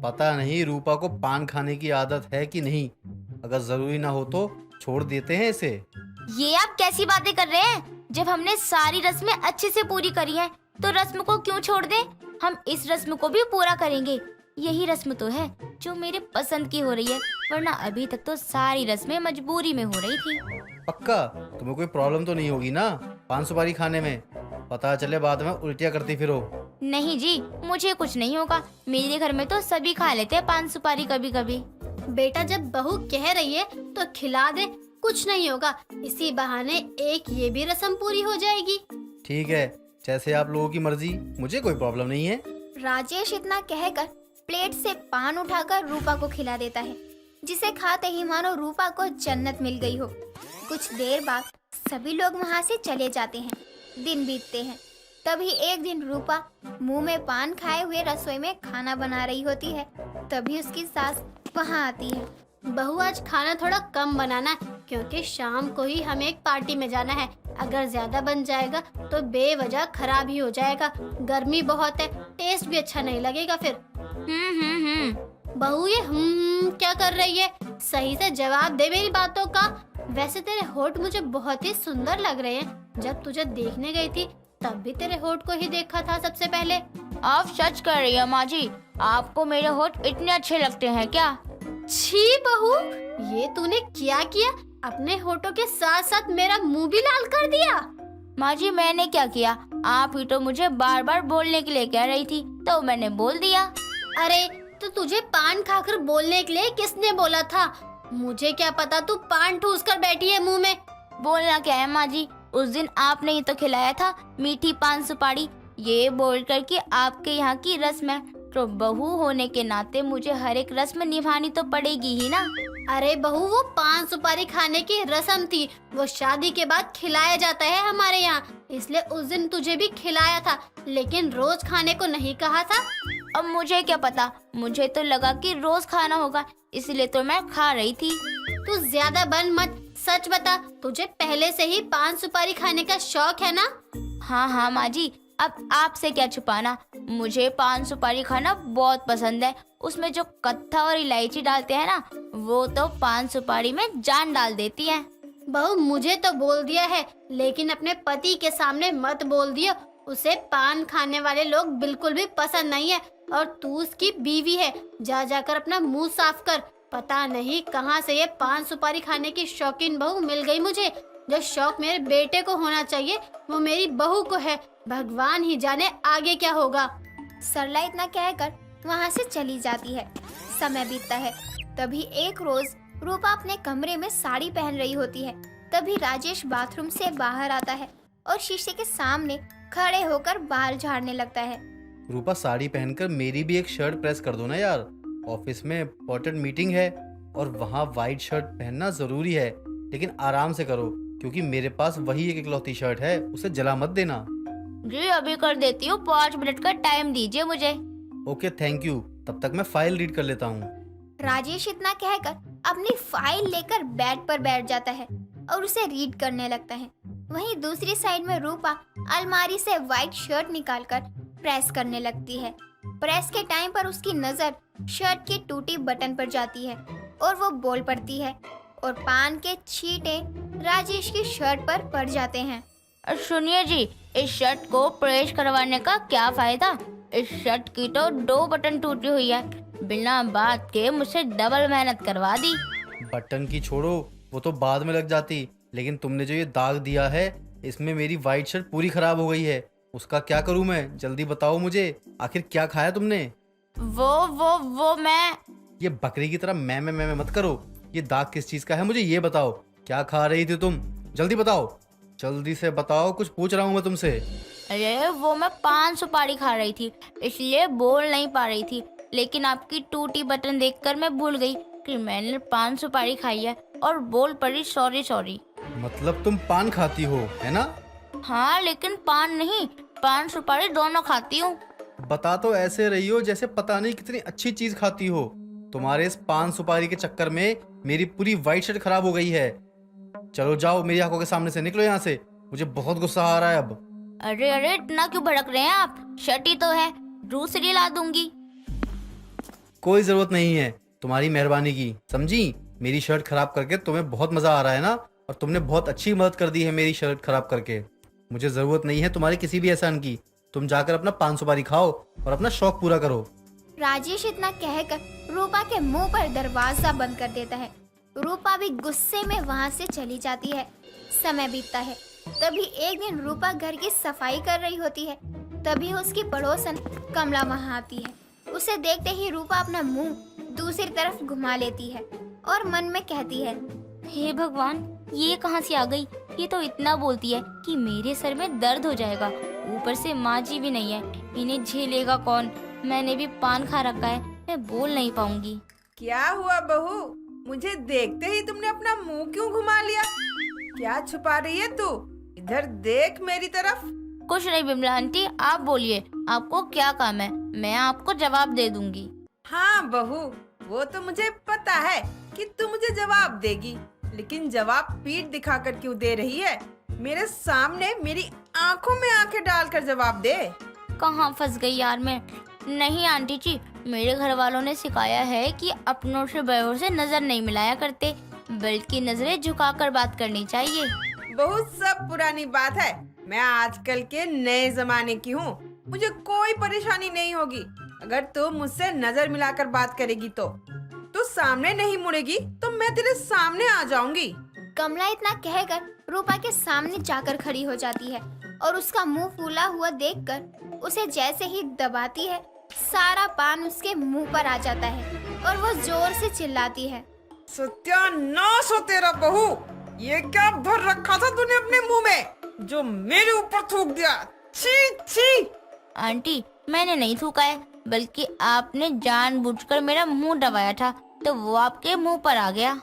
पता नहीं रूपा को पान खाने की आदत है कि नहीं। अगर जरूरी ना हो तो छोड़ देते हैं इसे। ये आप कैसी बातें कर रहे हैं? जब हमने सारी रस्में अच्छे से पूरी करी हैं, तो रस्म को क्यों छोड़ दें? हम इस रस्म को भी पूरा करेंगे। यही रस्म तो है जो मेरे पसंद की हो रही है, वरना अभी तक तो सारी रस्में मजबूरी में हो रही थी। पक्का तुम्हें कोई प्रॉब्लम तो नहीं होगी ना पान सुपारी खाने में? पता चले बाद में उल्टियाँ करती फिरो। नहीं जी, मुझे कुछ नहीं होगा, मेरे घर में तो सभी खा लेते हैं पान सुपारी कभी कभी। बेटा जब बहू कह रही है तो खिला दे, कुछ नहीं होगा। इसी बहाने एक ये भी रस्म पूरी हो जाएगी। ठीक है, जैसे आप लोगों की मर्जी, मुझे कोई प्रॉब्लम नहीं है। राजेश इतना कहकर प्लेट से पान उठाकर रूपा को खिला देता है, जिसे खाते ही मानो रूपा को जन्नत मिल गई हो। कुछ देर बाद सभी लोग वहाँ से चले जाते हैं। दिन बीतते हैं। तभी एक दिन रूपा मुंह में पान खाए हुए रसोई में खाना बना रही होती है। तभी उसकी सास वहाँ आती है। बहू आज खाना थोड़ा कम बनाना, क्योंकि शाम को ही हमें एक पार्टी में जाना है। अगर ज्यादा बन जाएगा तो बेवजह खराब ही हो जाएगा। गर्मी बहुत है, टेस्ट भी अच्छा नहीं लगेगा फिर। बहू ये क्या कर रही है? सही से जवाब दे मेरी बातों का। वैसे तेरे होठ मुझे बहुत ही सुंदर लग रहे हैं। जब तुझे देखने गई थी तब भी तेरे होठ को ही देखा था सबसे पहले। आप सच कर रही है माँ जी, आपको मेरे होठ इतने अच्छे लगते हैं क्या? छी बहू, ये तूने क्या किया? अपने होठों के साथ साथ मेरा मुंह भी लाल कर दिया। माँ जी मैंने क्या किया? आप ही तो मुझे बार बार बोलने के लिए कह रही थी, तो मैंने बोल दिया। अरे तो तुझे पान खाकर बोलने के लिए किसने बोला था? मुझे क्या पता तू पान ठूस कर बैठी है मुंह में। बोलना क्या है माँ जी, उस दिन आपने ही तो खिलाया था मीठी पान सुपारी। ये बोल कर कि आपके यहाँ की रस्म है, तो बहू होने के नाते मुझे हर एक रस्म निभानी तो पड़ेगी ही ना। अरे बहू, वो पान सुपारी खाने की रस्म थी, वो शादी के बाद खिलाया जाता है हमारे यहाँ, इसलिए उस दिन तुझे भी खिलाया था, लेकिन रोज खाने को नहीं कहा था। अब मुझे क्या पता, मुझे तो लगा कि रोज खाना होगा, इसलिए तो मैं खा रही थी। तू ज्यादा बन मत, सच बता, तुझे पहले से ही पान सुपारी खाने का शौक है ना? हाँ माँ जी, अब आपसे क्या छुपाना, मुझे पान सुपारी खाना बहुत पसंद है। उसमें जो कत्था और इलायची डालते हैं ना, वो तो पान सुपारी में जान डाल देती है। बहू मुझे तो बोल दिया है, लेकिन अपने पति के सामने मत बोल दियो। उसे पान खाने वाले लोग बिल्कुल भी पसंद नहीं है, और तू उसकी बीवी है। जा जाकर अपना मुंह साफ कर। पता नहीं कहाँ से ये पान सुपारी खाने की शौकीन बहू मिल गई मुझे। जो शौक मेरे बेटे को होना चाहिए वो मेरी बहू को है। भगवान ही जाने आगे क्या होगा। सरला इतना कहकर वहाँ से चली जाती है। समय बीतता है। तभी एक रोज रूपा अपने कमरे में साड़ी पहन रही होती है। तभी राजेश बाथरूम से बाहर आता है और शीशे के सामने खड़े होकर बाल झाड़ने लगता है। रूपा, साड़ी पहनकर मेरी भी एक शर्ट प्रेस कर दो ना यार। ऑफिस में इम्पोर्टेंट मीटिंग है और वहाँ वाइट शर्ट पहनना जरूरी है, लेकिन आराम से करो क्योंकि मेरे पास वही एक इकलौती शर्ट है, उसे जला मत देना। जी अभी कर देती हूँ, 5 मिनट का टाइम दीजिए मुझे। ओके थैंक यू, तब तक मैं फाइल रीड कर लेता हूँ। राजेश इतना कहकर अपनी फाइल लेकर बेड पर बैठ जाता है और उसे रीड करने लगता है। वहीं दूसरी साइड में रूपा अलमारी से व्हाइट शर्ट निकालकर प्रेस करने लगती है। प्रेस के टाइम पर उसकी नजर शर्ट की टूटी बटन पर जाती है और वो बोल पड़ती है और पान के छींटे राजेश की शर्ट पर पड़ जाते हैं। सुनिए जी, इस शर्ट को प्रेस करवाने का क्या फायदा? इस शर्ट की तो 2 बटन टूटी हुई है। बिना बात के मुझसे डबल मेहनत करवा दी। बटन की छोड़ो, वो तो बाद में लग जाती, लेकिन तुमने जो ये दाग दिया है इसमें मेरी वाइट शर्ट पूरी खराब हो गई है। उसका क्या करूं मैं? जल्दी बताओ मुझे, आखिर क्या खाया तुमने? वो मैं ये बकरी की तरह मैं मत करो। ये दाग किस चीज का है मुझे ये बताओ। क्या खा रही थी तुम? जल्दी बताओ, जल्दी से बताओ, कुछ पूछ रहा हूँ मैं तुमसे। अरे वो मैं पान सुपारी खा रही थी, इसलिए बोल नहीं पा रही थी। लेकिन आपकी टूटी बटन देखकर मैं भूल गई कि मैंने पान सुपारी खाई है और बोल पड़ी सॉरी। मतलब तुम पान खाती हो, है ना? हाँ, लेकिन पान नहीं, पान सुपारी दोनों खाती हूँ। बता तो ऐसे रही हो जैसे पता नहीं कितनी अच्छी चीज खाती हो। तुम्हारे इस पान सुपारी के चक्कर में मेरी पूरी वाइट शर्ट खराब हो गई है। चलो जाओ, मेरी आंखों के सामने से निकलो यहाँ से, मुझे बहुत गुस्सा आ रहा है अब। अरे इतना क्यों भड़क रहे हैं आप? शर्ट ही तो है, दूसरी ला दूंगी। कोई जरूरत नहीं है तुम्हारी मेहरबानी की, समझी? मेरी शर्ट खराब करके तुम्हें बहुत मजा आ रहा है ना, और तुमने बहुत अच्छी मदद कर दी है मेरी शर्ट खराब करके। मुझे जरूरत नहीं है तुम्हारी किसी भी एहसान की। तुम जाकर अपना पान सुपारी खाओ और अपना शौक पूरा करो। राजेश इतना कहकर रूपा के मुंह पर दरवाजा बंद कर देता है। रूपा भी गुस्से में वहाँ से चली जाती है। समय बीतता है। तभी एक दिन रूपा घर की सफाई कर रही होती है। तभी उसकी पड़ोसन कमला वहाँ आती है। उसे देखते ही रूपा अपना मुंह दूसरी तरफ घुमा लेती है और मन में कहती है, हे भगवान, ये कहाँ से आ गई? ये तो इतना बोलती है कि मेरे सर में दर्द हो जाएगा। ऊपर से माँ जी भी नहीं है, इन्हें झेलेगा कौन? मैंने भी पान खा रखा है, मैं बोल नहीं पाऊंगी। क्या हुआ बहू? मुझे देखते ही तुमने अपना मुंह क्यों घुमा लिया? क्या छुपा रही है तू? इधर देख मेरी तरफ। कुछ नहीं बिमला आंटी, आप बोलिए, आपको क्या काम है? मैं आपको जवाब दे दूंगी। हाँ बहू, वो तो मुझे पता है कि तू मुझे जवाब देगी, लेकिन जवाब पीठ दिखाकर क्यों दे रही है? मेरे सामने मेरी आंखों में आंखें डालकर जवाब दे। कहाँ फंस गई यार मैं? नहीं आंटी जी, मेरे घर वालों ने सिखाया है कि अपनों से बड़ों से नजर नहीं मिलाया करते, बल्कि नजरें झुकाकर बात करनी चाहिए। बहुत सब पुरानी बात है। मैं आजकल के नए जमाने की हूँ। मुझे कोई परेशानी नहीं होगी अगर तू मुझसे नजर मिलाकर बात करेगी। तो सामने नहीं मुड़ेगी तो मैं तेरे सामने आ जाऊंगी। कमला इतना कहकर रूपा के सामने जाकर खड़ी हो जाती है और उसका मुंह फूला हुआ देखकर उसे जैसे ही दबाती है, सारा पान उसके मुंह पर आ जाता है और वो जोर से चिल्लाती है, सत्यानाश हो तेरा बहू! ये क्या भर रखा था तूने अपने मुंह में जो मेरे ऊपर थूक दिया? छी छी! आंटी, मैंने नहीं थूका है, बल्कि आपने जानबूझकर मेरा मुंह दबाया था, तो वो आपके मुंह पर आ गया।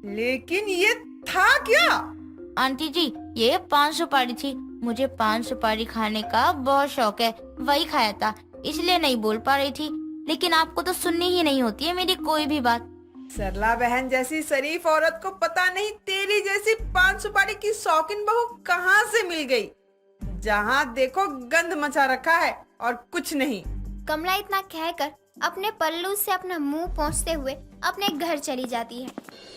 लेकिन ये था क्या? आंटी जी, ये पान सुपारी थी। मुझे पान सुपारी खाने का बहुत शौक है, वही खाया था, इसलिए नहीं बोल पा रही थी। लेकिन आपको तो सुननी ही नहीं होती है मेरी कोई भी बात। सरला बहन जैसी शरीफ औरत को पता नहीं तेरी जैसी पान सुपारी की शौकीन बहू कहाँ से मिल गई। जहाँ देखो गंध मचा रखा है और कुछ नहीं। कमला इतना कहकर अपने पल्लू से अपना मुंह पोंछते हुए अपने घर चली जाती है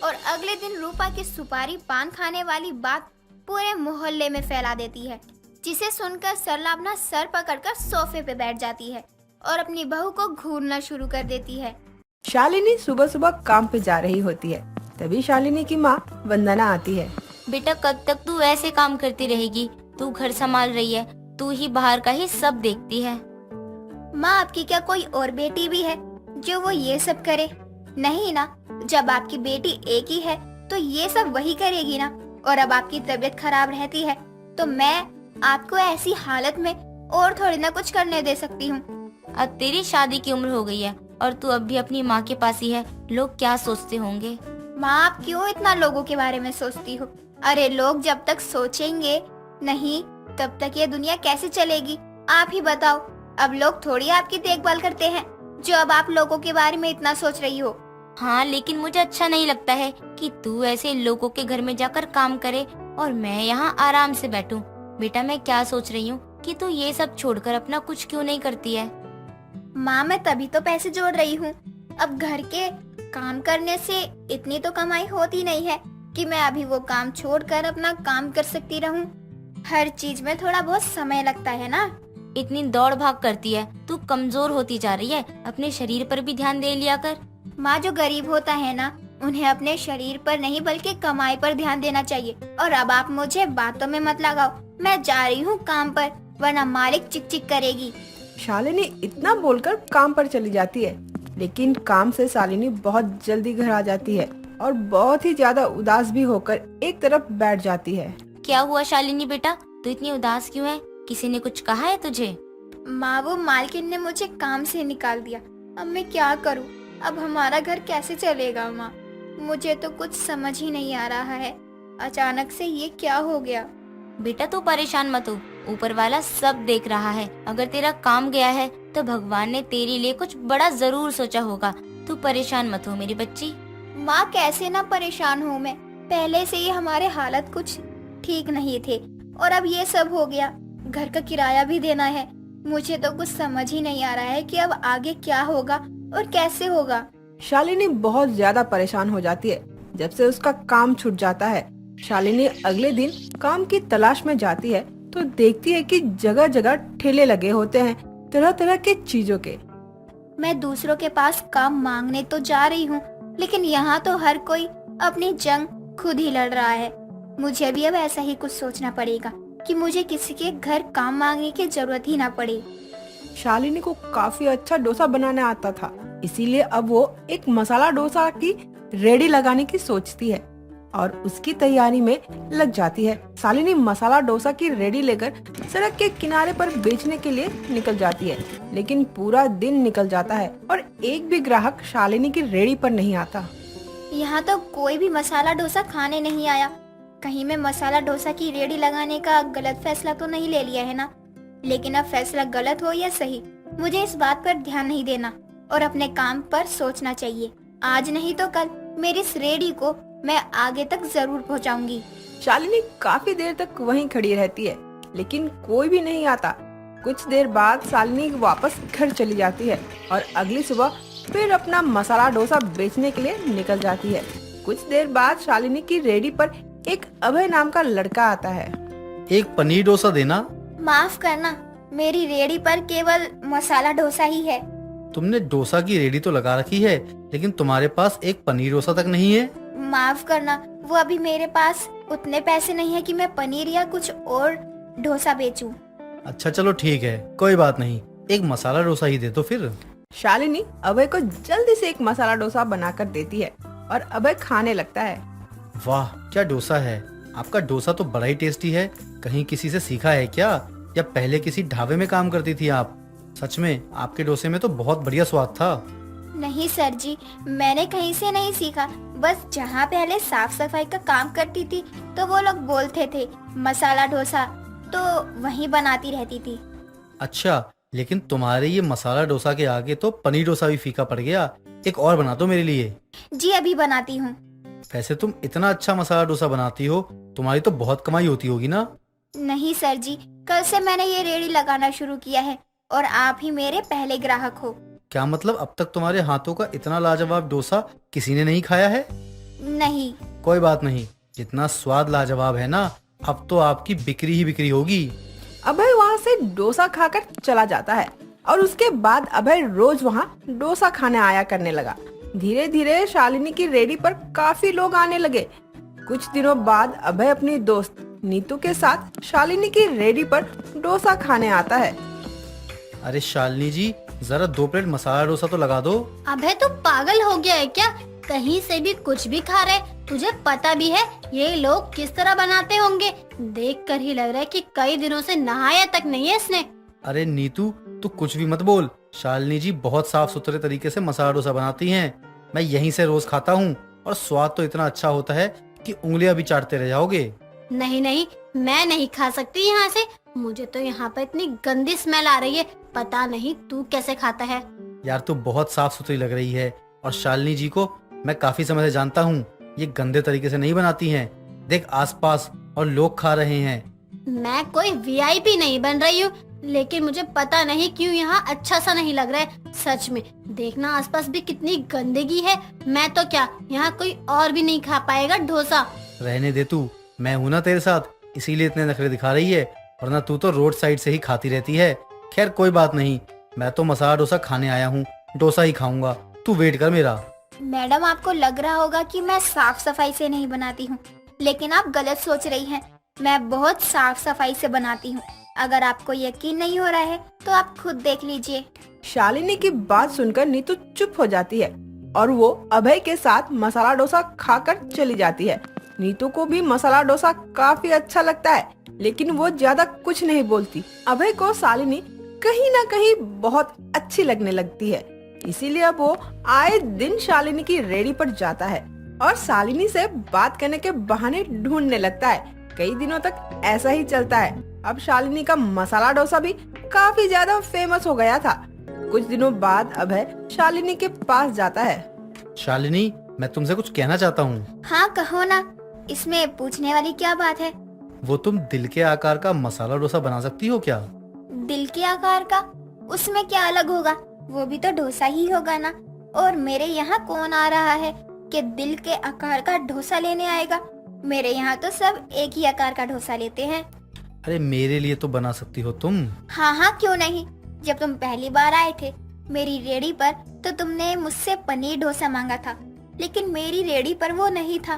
और अगले दिन रूपा की सुपारी पान खाने वाली बात पूरे मोहल्ले में फैला देती है, जिसे सुनकर सरला अपना सर पकड़कर सोफे पे बैठ जाती है और अपनी बहू को घूरना शुरू कर देती है। शालिनी सुबह सुबह काम पे जा रही होती है, तभी शालिनी की माँ वंदना आती है। बेटा कब तक तू ऐसे काम करती रहेगी? तू घर संभाल रही है, तू ही बाहर का ही सब देखती है। माँ, आपकी क्या कोई और बेटी भी है जो वो ये सब करे? नहीं ना, जब आपकी बेटी एक ही है तो ये सब वही करेगी ना। और अब आपकी तबीयत खराब रहती है तो मैं आपको ऐसी हालत में और थोड़ी ना कुछ करने दे सकती हूँ। अब तेरी शादी की उम्र हो गई है और तू अब भी अपनी माँ के पास ही है। लोग क्या सोचते होंगे? माँ, आप क्यों इतना लोगों के बारे में सोचती हो? अरे लोग जब तक सोचेंगे नहीं तब तक ये दुनिया कैसे चलेगी? आप ही बताओ। अब लोग थोड़ी आपकी देखभाल करते हैं जो अब आप लोगों के बारे में इतना सोच रही हो। हाँ, लेकिन मुझे अच्छा नहीं लगता है कि तू ऐसे लोगों के घर में जाकर काम करे और मैं यहाँ आराम से बैठूं। बेटा मैं क्या सोच रही हूँ कि तू ये सब छोड़कर अपना कुछ क्यों नहीं करती है? माँ, मैं तभी तो पैसे जोड़ रही हूँ। अब घर के काम करने से इतनी तो कमाई होती नहीं है कि मैं अभी वो काम छोड़कर अपना काम कर सकती रहूँ। हर चीज में थोड़ा बहुत समय लगता है ना। इतनी दौड़ भाग करती है, तू कमजोर होती जा रही है। अपने शरीर पर भी ध्यान दे लिया कर। माँ, जो गरीब होता है ना उन्हें अपने शरीर पर नहीं बल्कि कमाई पर ध्यान देना चाहिए। और अब आप मुझे बातों में मत लगाओ, मैं जा रही हूँ काम पर, वरना मालिक चिक चिक करेगी। शालिनी इतना बोलकर काम पर चली जाती है, लेकिन काम से शालिनी बहुत जल्दी घर आ जाती है और बहुत ही ज्यादा उदास भी होकर एक तरफ बैठ जाती है। क्या हुआ शालिनी बेटा, तू इतनी उदास क्यों है? किसी ने कुछ कहा है तुझे? माँ, वो मालकिन ने मुझे काम से निकाल दिया। अब मैं क्या करूँ? अब हमारा घर कैसे चलेगा माँ? मुझे तो कुछ समझ ही नहीं आ रहा है। अचानक से ये क्या हो गया? बेटा तू परेशान मत हो, ऊपर वाला सब देख रहा है। अगर तेरा काम गया है तो भगवान ने तेरे लिए कुछ बड़ा जरूर सोचा होगा। तू परेशान मत हो मेरी बच्ची। माँ, कैसे ना परेशान हूँ मैं? पहले से ही हमारे हालत कुछ ठीक नहीं थे और अब ये सब हो गया। घर का किराया भी देना है। मुझे तो कुछ समझ ही नहीं आ रहा है कि अब आगे क्या होगा और कैसे होगा। शालिनी बहुत ज्यादा परेशान हो जाती है जब से उसका काम छूट जाता है। शालिनी अगले दिन काम की तलाश में जाती है तो देखती है कि जगह जगह ठेले लगे होते हैं तरह तरह के चीजों के। मैं दूसरों के पास काम मांगने तो जा रही हूँ, लेकिन यहाँ तो हर कोई अपनी जंग खुद ही लड़ रहा है। मुझे भी अब ऐसा ही कुछ सोचना पड़ेगा कि मुझे किसी के घर काम मांगने की जरूरत ही ना पड़े। शालिनी को काफी अच्छा डोसा बनाना आता था, इसीलिए अब वो एक मसाला डोसा की रेडी लगाने की सोचती है और उसकी तैयारी में लग जाती है। शालिनी मसाला डोसा की रेडी लेकर सड़क के किनारे पर बेचने के लिए निकल जाती है, लेकिन पूरा दिन निकल जाता है और एक भी ग्राहक शालिनी की रेडी पर नहीं आता। यहाँ तो कोई भी मसाला डोसा खाने नहीं आया। कहीं मैं मसाला डोसा की रेडी लगाने का गलत फैसला तो नहीं ले लिया है ना? लेकिन अब फैसला गलत हो या सही, मुझे इस बात पर ध्यान नहीं देना और अपने काम पर सोचना चाहिए। आज नहीं तो कल मेरी इस रेडी को मैं आगे तक जरूर पहुंचाऊंगी। शालिनी काफी देर तक वहीं खड़ी रहती है, लेकिन कोई भी नहीं आता। कुछ देर बाद शालिनी वापस घर चली जाती है और अगली सुबह फिर अपना मसाला डोसा बेचने के लिए निकल जाती है। कुछ देर बाद शालिनी की रेडी पर एक अभय नाम का लड़का आता है। एक पनीर डोसा देना। माफ करना, मेरी रेडी पर केवल मसाला डोसा ही है। तुमने डोसा की रेडी तो लगा रखी है, लेकिन तुम्हारे पास एक पनीर डोसा तक नहीं है। माफ करना, वो अभी मेरे पास उतने पैसे नहीं है कि मैं पनीर या कुछ और डोसा बेचूं। अच्छा चलो ठीक है, कोई बात नहीं, एक मसाला डोसा ही दे दो फिर। शालिनी अभय को जल्दी से एक मसाला डोसा बनाकर देती है और अभय खाने लगता है। वाह क्या डोसा है, आपका डोसा तो बड़ा ही टेस्टी है। कहीं किसी से सीखा है क्या, या पहले किसी ढाबे में काम करती थी आप? सच में आपके डोसे में तो बहुत बढ़िया स्वाद था। नहीं सर जी, मैंने कहीं से नहीं सीखा। बस जहाँ पहले साफ सफाई का काम करती थी तो वो लोग बोलते थे मसाला डोसा, तो वहीं बनाती रहती थी। अच्छा, लेकिन तुम्हारे ये मसाला डोसा के आगे तो पनीर डोसा भी फीका पड़ गया। एक और बना दो मेरे लिए। जी अभी बनाती हूँ। वैसे तुम इतना अच्छा मसाला डोसा बनाती हो, तुम्हारी तो बहुत कमाई होती होगी ना? नहीं सर जी, कल से मैंने ये रेडी लगाना शुरू किया है और आप ही मेरे पहले ग्राहक हो। क्या मतलब अब तक तुम्हारे हाथों का इतना लाजवाब डोसा किसी ने नहीं खाया है? नहीं। कोई बात नहीं, जितना स्वाद लाजवाब है ना, अब तो आपकी बिक्री ही बिक्री होगी। अभय वहाँ से डोसा खाकर चला जाता है और उसके बाद अभय रोज वहाँ डोसा खाने आया करने लगा। धीरे धीरे शालिनी की रेडी पर काफी लोग आने लगे। कुछ दिनों बाद अभय अपनी दोस्त नीतू के साथ शालिनी की रेडी पर डोसा खाने आता है। अरे शालिनी जी, जरा 2 प्लेट मसाला डोसा तो लगा दो। अबे तू पागल हो गया है क्या? कहीं से भी कुछ भी खा रहे? तुझे पता भी है ये लोग किस तरह बनाते होंगे? देखकर ही लग रहा है कि कई दिनों से नहाया तक नहीं है इसने। अरे नीतू, तू कुछ भी मत बोल। शालिनी जी बहुत साफ सुथरे तरीके से मसाला डोसा बनाती हैं। मैं यहीं से रोज खाता हूँ और स्वाद तो इतना अच्छा होता है कि उंगलियां भी चाटते रह जाओगे। नहीं नहीं, मैं नहीं खा सकती यहाँ से। मुझे तो यहाँ पर इतनी गंदी स्मेल आ रही है। पता नहीं तू कैसे खाता है। यार तू बहुत साफ सुथरी लग रही है और शालिनी जी को मैं काफी समय से जानता हूँ, ये गंदे तरीके से नहीं बनाती हैं। देख आसपास और लोग खा रहे हैं। मैं कोई वीआईपी नहीं बन रही हूँ, लेकिन मुझे पता नहीं क्यों यहाँ अच्छा सा नहीं लग रहा है। सच में देखना आसपास भी कितनी गंदगी है। मैं तो क्या, यहाँ कोई और भी नहीं खा पाएगा डोसा। रहने दे तू, मैं हूं ना तेरे साथ, इसीलिए इतने नखरे दिखा रही है, वरना तू तो रोड साइड से ही खाती रहती है। खैर कोई बात नहीं, मैं तो मसाला डोसा खाने आया हूँ, डोसा ही खाऊंगा। तू वेट कर मेरा। मैडम, आपको लग रहा होगा कि मैं साफ सफाई से नहीं बनाती हूँ, लेकिन आप गलत सोच रही हैं। मैं बहुत साफ सफाई से बनाती हूँ। अगर आपको यकीन नहीं हो रहा है तो आप खुद देख लीजिए। शालिनी की बात सुनकर नीतू चुप हो जाती है और वो अभय के साथ मसाला डोसा खाकर चली जाती है। नीतू को भी मसाला डोसा काफी अच्छा लगता है, लेकिन वो ज्यादा कुछ नहीं बोलती। अभय को शालिनी कहीं न कहीं बहुत अच्छी लगने लगती है, इसीलिए अब वो आए दिन शालिनी की रेडी पर जाता है और शालिनी से बात करने के बहाने ढूंढने लगता है। कई दिनों तक ऐसा ही चलता है। अब शालिनी का मसाला डोसा भी काफी ज्यादा फेमस हो गया था। कुछ दिनों बाद अभय शालिनी के पास जाता है। शालिनी, मैं तुमसे कुछ कहना चाहता हूँ। हाँ कहो ना, इसमें पूछने वाली क्या बात है? वो तुम दिल के आकार का मसाला डोसा बना सकती हो क्या? दिल के आकार का? उसमें क्या अलग होगा? वो भी तो डोसा ही होगा ना। और मेरे यहाँ कौन आ रहा है कि दिल के आकार का डोसा लेने आएगा? मेरे यहाँ तो सब एक ही आकार का डोसा लेते हैं। अरे मेरे लिए तो बना सकती हो तुम। हाँ हाँ क्यों नहीं। जब तुम पहली बार आए थे मेरी रेडी पर तो तुमने मुझसे पनीर डोसा मांगा था, लेकिन मेरी रेडी पर वो नहीं था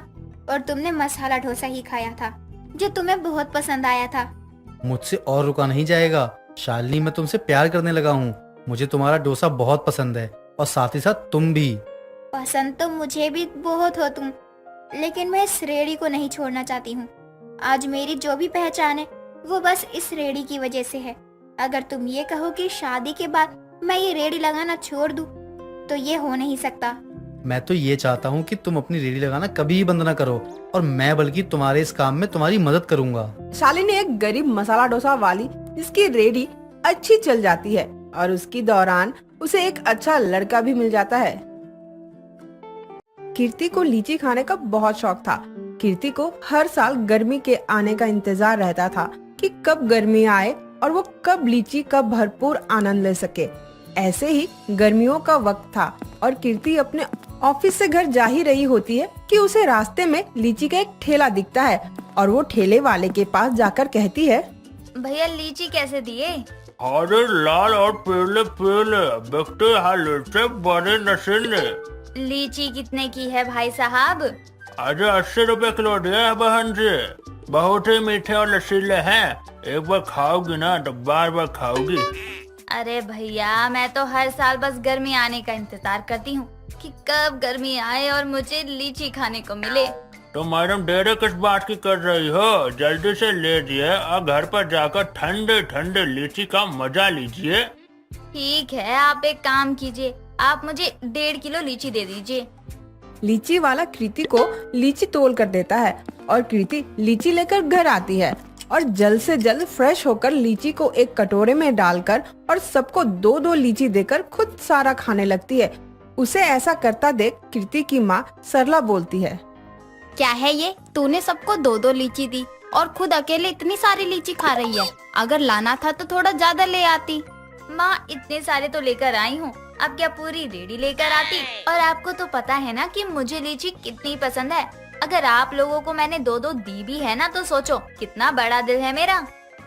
और तुमने मसाला डोसा ही खाया था जो तुम्हें बहुत पसंद आया था। मुझसे और रुका नहीं जाएगा। शालिनी, मैं तुमसे प्यार करने लगा हूँ। मुझे तुम्हारा डोसा बहुत पसंद है और साथ ही साथ तुम भी। पसंद तो मुझे भी बहुत हो तुम, लेकिन मैं इस रेडी को नहीं छोड़ना चाहती हूँ। आज मेरी जो भी पहचान है वो बस इस रेडी की वजह से है। अगर तुम ये कहो कि शादी के बाद मैं ये रेडी लगाना छोड़ दूँ तो ये हो नहीं सकता। मैं तो ये चाहता हूँ कि तुम अपनी रेडी लगाना कभी ही बंद ना करो, और मैं बल्कि तुम्हारे इस काम में तुम्हारी मदद करूंगा। शालिनी एक गरीब मसाला डोसा वाली जिसकी रेडी अच्छी चल जाती है और उसकी दौरान उसे एक अच्छा लड़का भी मिल जाता है। कीर्ति को लीची खाने का बहुत शौक था। कीर्ति को हर साल गर्मी के आने का इंतजार रहता था कि कब गर्मी आए और वो कब लीची का भरपूर आनंद ले सके। ऐसे ही गर्मियों का वक्त था और कीर्ति अपने ऑफिस से घर जा ही रही होती है कि उसे रास्ते में लीची का एक ठेला दिखता है और वो ठेले वाले के पास जाकर कहती है, भैया लीची कैसे दिए? अरे लाल और पीले पीले बिकते हैं से बड़े नशीले। लीची कितने की है भाई साहब? अरे 80 रुपए किलो दिया है बहन जी। बहुत ही मीठे और नशीले हैं। एक बार खाओगी ना तो बार बार खाओगी। अरे भैया, मैं तो हर साल बस गर्मी आने का इंतजार करती हूँ कि कब गर्मी आए और मुझे लीची खाने को मिले। तो मैडम देर किस बात की कर रही हो? जल्दी से लीजिए और घर पर जाकर ठंडे ठंडे लीची का मजा लीजिए। ठीक है, आप एक काम कीजिए, आप मुझे 1.5 किलो लीची दे दीजिए। लीची वाला कृति को लीची तोल कर देता है और कृति लीची लेकर घर आती है और जल्द से जल्द फ्रेश होकर लीची को एक कटोरे में डालकर और सबको 2-2 लीची देकर खुद सारा खाने लगती है। उसे ऐसा करता देख कृति की माँ सरला बोलती है, क्या है ये, तूने सबको 2-2 लीची दी और खुद अकेले इतनी सारी लीची खा रही है। अगर लाना था तो थोड़ा ज्यादा ले आती। माँ, इतने सारे तो लेकर आई हूँ, अब क्या पूरी रेडी लेकर आती। और आपको तो पता है ना कि मुझे लीची कितनी पसंद है। अगर आप लोगों को मैंने 2-2 दी भी है ना तो सोचो कितना बड़ा दिल है मेरा।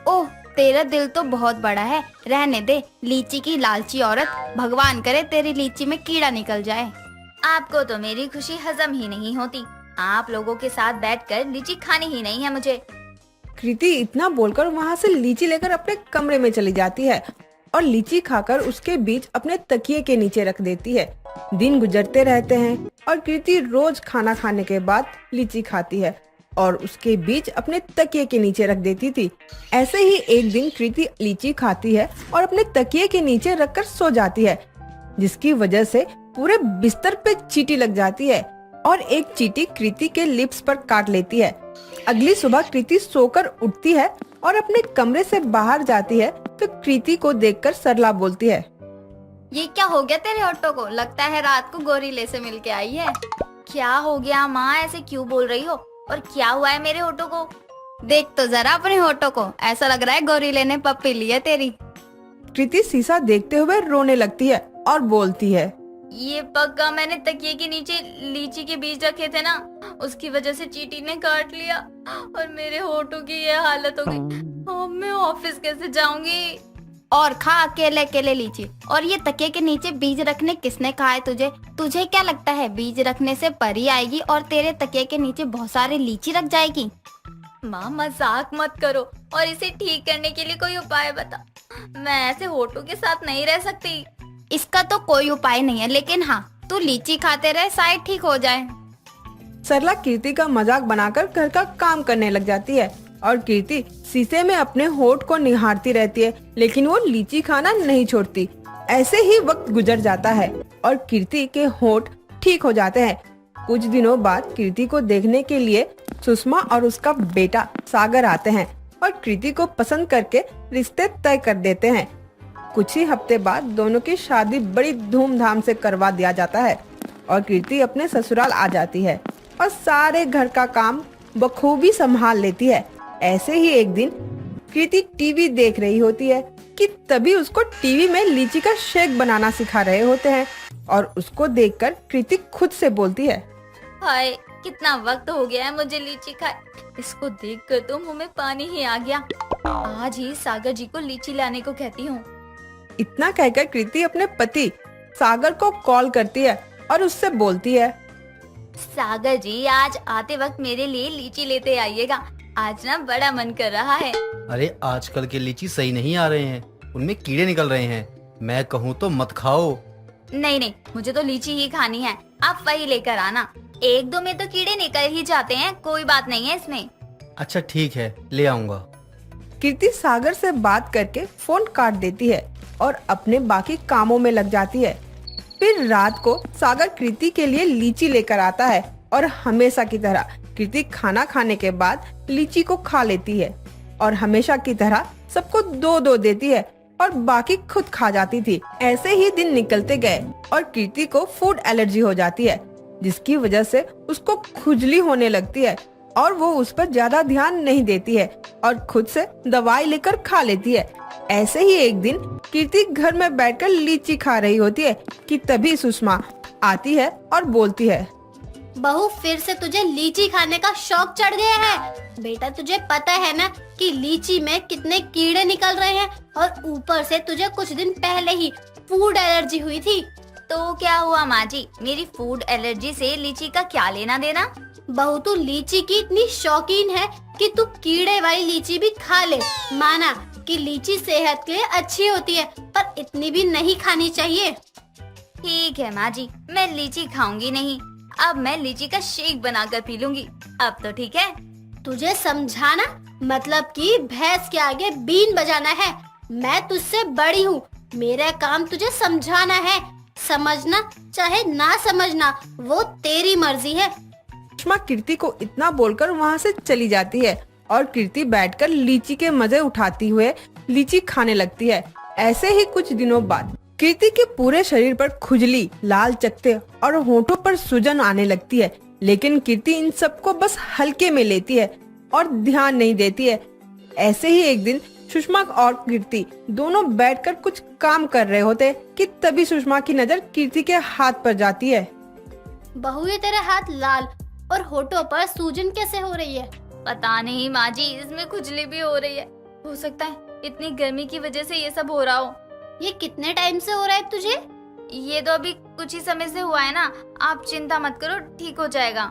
ओह, तेरा दिल तो बहुत बड़ा है। रहने दे, लीची की लालची औरत। भगवान करे तेरी लीची में कीड़ा निकल जाए। आपको तो मेरी खुशी हजम ही नहीं होती। आप लोगों के साथ बैठकर लीची खानी ही नहीं है मुझे। कृति इतना बोलकर वहाँ से लीची लेकर अपने कमरे में चली जाती है और लीची खाकर उसके बीच अपने तकिए के नीचे रख देती है। दिन गुजरते रहते हैं और कृति रोज खाना खाने के बाद लीची खाती है और उसके बीच अपने तकिए के नीचे रख देती थी। ऐसे ही एक दिन कृति लीची खाती है और अपने तकिए के नीचे रखकर सो जाती है, जिसकी वजह से पूरे बिस्तर पे चींटी लग जाती है और एक चींटी कृति के लिप्स पर काट लेती है। अगली सुबह कृति सोकर उठती है और अपने कमरे से बाहर जाती है तो कृति को देखकर सरला बोलती है, ये क्या हो गया तेरे ऑटो को? लगता है रात को गोरीले से मिलके आई है। क्या हो गया माँ, ऐसे क्यों बोल रही हो? और क्या हुआ है मेरे ऑटो को? देख तो जरा अपने ऑटो को, ऐसा लग रहा है गोरीले ने पप्पी ली है तेरी। कृति शीशा देखते हुए रोने लगती है और बोलती है, ये पक्का मैंने तकिए के नीचे लीची के बीज रखे थे ना, उसकी वजह से चींटी ने काट लिया और मेरे होठों की ये हालत हो गई। अब मैं ऑफिस कैसे जाऊंगी? और खा अकेले अकेले लीची। और ये तकिए के नीचे बीज रखने किसने कहा है तुझे? तुझे क्या लगता है बीज रखने से परी आएगी और तेरे तकिए के नीचे बहुत सारे लीची रख जाएगी? माँ मजाक मत करो और इसे ठीक करने के लिए कोई उपाय बता। मैं ऐसे होठों के साथ नहीं रह सकती। इसका तो कोई उपाय नहीं है, लेकिन हाँ तू लीची खाते रहे, शायद ठीक हो जाए। सरला कीर्ति का मजाक बनाकर घर का काम करने लग जाती है और कीर्ति शीशे में अपने होठ को निहारती रहती है, लेकिन वो लीची खाना नहीं छोड़ती। ऐसे ही वक्त गुजर जाता है और कीर्ति के होठ ठीक हो जाते हैं। कुछ दिनों बाद कीर्ति को देखने के लिए सुषमा और उसका बेटा सागर आते हैं और कीर्ति को पसंद करके रिश्ते तय कर देते हैं। कुछ ही हफ्ते बाद दोनों की शादी बड़ी धूमधाम से करवा दिया जाता है और कीर्ति अपने ससुराल आ जाती है और सारे घर का काम बखूबी संभाल लेती है। ऐसे ही एक दिन कीर्ति टीवी देख रही होती है कि तभी उसको टीवी में लीची का शेक बनाना सिखा रहे होते हैं और उसको देखकर कीर्ति खुद से बोलती है, हाय कितना वक्त हो गया है मुझे लीची खाए। इसको देखकर तो मुंह में पानी ही आ गया। आज ही सागर जी को लीची लाने को कहती हूँ। इतना कहकर कृति अपने पति सागर को कॉल करती है और उससे बोलती है, सागर जी आज आते वक्त मेरे लिए लीची लेते आइएगा, आज ना बड़ा मन कर रहा है। अरे आजकल के लीची सही नहीं आ रहे हैं, उनमें कीड़े निकल रहे हैं। मैं कहूँ तो मत खाओ। नहीं नहीं, मुझे तो लीची ही खानी है, आप वही लेकर आना। 1-2 में तो कीड़े निकल ही जाते हैं, कोई बात नहीं है इसमें। अच्छा ठीक है, ले आऊंगा। कीर्ति सागर से बात करके फोन काट देती है और अपने बाकी कामों में लग जाती है। फिर रात को सागर कृति के लिए लीची लेकर आता है और हमेशा की तरह कृति खाना खाने के बाद लीची को खा लेती है और हमेशा की तरह सबको 2-2 देती है और बाकी खुद खा जाती थी। ऐसे ही दिन निकलते गए और कृति को फूड एलर्जी हो जाती है, जिसकी वजह से उसको खुजली होने लगती है और वो उस पर ज्यादा ध्यान नहीं देती है और खुद से दवाई लेकर खा लेती है। ऐसे ही एक दिन कीर्ति घर में बैठकर लीची खा रही होती है कि तभी सुषमा आती है और बोलती है, बहू फिर से तुझे लीची खाने का शौक चढ़ गया है। बेटा तुझे पता है ना कि लीची में कितने कीड़े निकल रहे हैं और ऊपर से तुझे कुछ दिन पहले ही फूड एलर्जी हुई थी। तो क्या हुआ माँ जी, मेरी फूड एलर्जी से लीची का क्या लेना देना? बहू तू लीची की इतनी शौकीन है कि तू कीड़े वाली लीची भी खा ले। माना कि लीची सेहत के लिए अच्छी होती है, पर इतनी भी नहीं खानी चाहिए। ठीक है माँ जी, मैं लीची खाऊंगी नहीं, अब मैं लीची का शेक बनाकर पी लूंगी। अब तो ठीक है। तुझे समझाना मतलब कि भैंस के आगे बीन बजाना है। मैं तुझसे बड़ी हूँ, मेरा काम तुझे समझाना है। समझना चाहे ना समझना वो तेरी मर्जी है। सुषमा कीर्ति को इतना बोलकर वहाँ से चली जाती है और कीर्ति बैठकर लीची के मजे उठाती हुए लीची खाने लगती है। ऐसे ही कुछ दिनों बाद कीर्ति के पूरे शरीर पर खुजली, लाल चकत्ते और होठों पर सूजन आने लगती है, लेकिन कीर्ति इन सबको बस हल्के में लेती है और ध्यान नहीं देती है। ऐसे ही एक दिन सुषमा और कीर्ति दोनों बैठकर कुछ काम कर रहे होते कि तभी सुषमा की नजर कीर्ति के हाथ पर जाती है। बहू ये तेरे हाथ लाल और होठों पर सूजन कैसे हो रही है? पता नहीं माँ जी, इसमें खुजली भी हो रही है। हो सकता है इतनी गर्मी की वजह से ये सब हो रहा हो। ये कितने टाइम से हो रहा है तुझे? ये तो अभी कुछ ही समय से हुआ है ना, आप चिंता मत करो, ठीक हो जाएगा।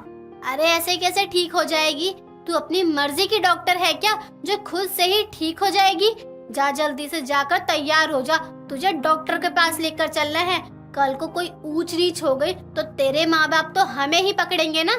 अरे ऐसे कैसे ठीक हो जाएगी? तू अपनी मर्जी की डॉक्टर है क्या जो खुद से ही ठीक हो जाएगी? जा जल्दी से जाकर तैयार हो जा, तुझे डॉक्टर के पास लेकर चलना है। कल को कोई ऊंच नीच हो गई तो तेरे माँ बाप तो हमें ही पकड़ेंगे ना।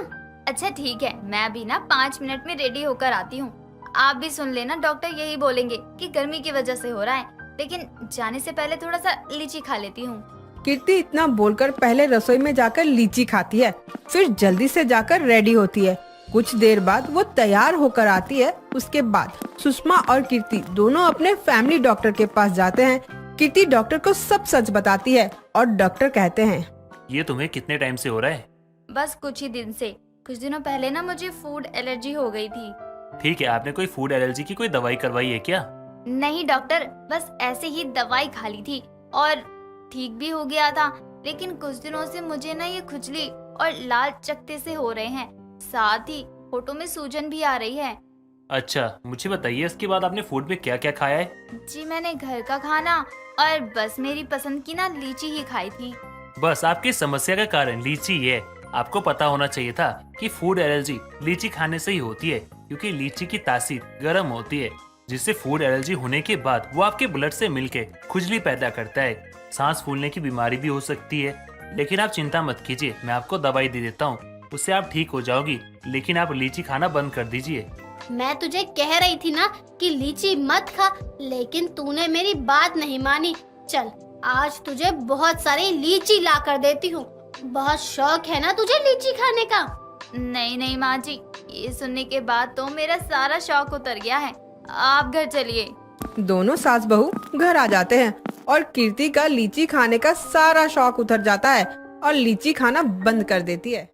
अच्छा ठीक है, मैं अभी ना 5 मिनट में रेडी होकर आती हूँ। आप भी सुन लेना, डॉक्टर यही बोलेंगे कि गर्मी की वजह से हो रहा है, लेकिन जाने से पहले थोड़ा सा लीची खा लेती हूँ। कीर्ति इतना बोलकर पहले रसोई में जाकर लीची खाती है, फिर जल्दी से जाकर रेडी होती है। कुछ देर बाद वो तैयार होकर आती है। उसके बाद सुषमा और कीर्ति दोनों अपने फैमिली डॉक्टर के पास जाते हैं। कीर्ति डॉक्टर को सब सच बताती है और डॉक्टर कहते हैं, ये तुम्हें कितने टाइम से हो रहा है? बस कुछ ही दिन से। कुछ दिनों पहले ना मुझे फूड एलर्जी हो गई थी। ठीक है, आपने कोई फूड एलर्जी की कोई दवाई करवाई है क्या? नहीं डॉक्टर, बस ऐसे ही दवाई खा ली थी और ठीक भी हो गया था, लेकिन कुछ दिनों से मुझे ना ये खुजली और लाल चकत्ते से हो रहे हैं, साथ ही होठों में सूजन भी आ रही है। अच्छा, मुझे बताइए इसके बाद आपने फूड में क्या क्या खाया है? जी मैंने घर का खाना और बस मेरी पसंद की ना लीची ही खाई थी। बस आपकी समस्या का कारण लीची है। आपको पता होना चाहिए था कि फूड एलर्जी लीची खाने से ही होती है, क्योंकि लीची की तासीर गर्म होती है, जिससे फूड एलर्जी होने के बाद वो आपके ब्लड से मिलके खुजली पैदा करता है। सांस फूलने की बीमारी भी हो सकती है, लेकिन आप चिंता मत कीजिए, मैं आपको दवाई दे देता हूँ, उससे आप ठीक हो जाओगी। लेकिन आप लीची खाना बंद कर दीजिए। मैं तुझे कह रही थी ना कि लीची मत खा, लेकिन तूने मेरी बात नहीं मानी। चल आज तुझे बहुत सारी लीची ला कर देती हूँ। बहुत शौक है ना तुझे लीची खाने का? नहीं नहीं माँ जी, ये सुनने के बाद तो मेरा सारा शौक उतर गया है। आप घर चलिए। दोनों सास बहू घर आ जाते हैं और कीर्ति का लीची खाने का सारा शौक उतर जाता है और लीची खाना बंद कर देती है।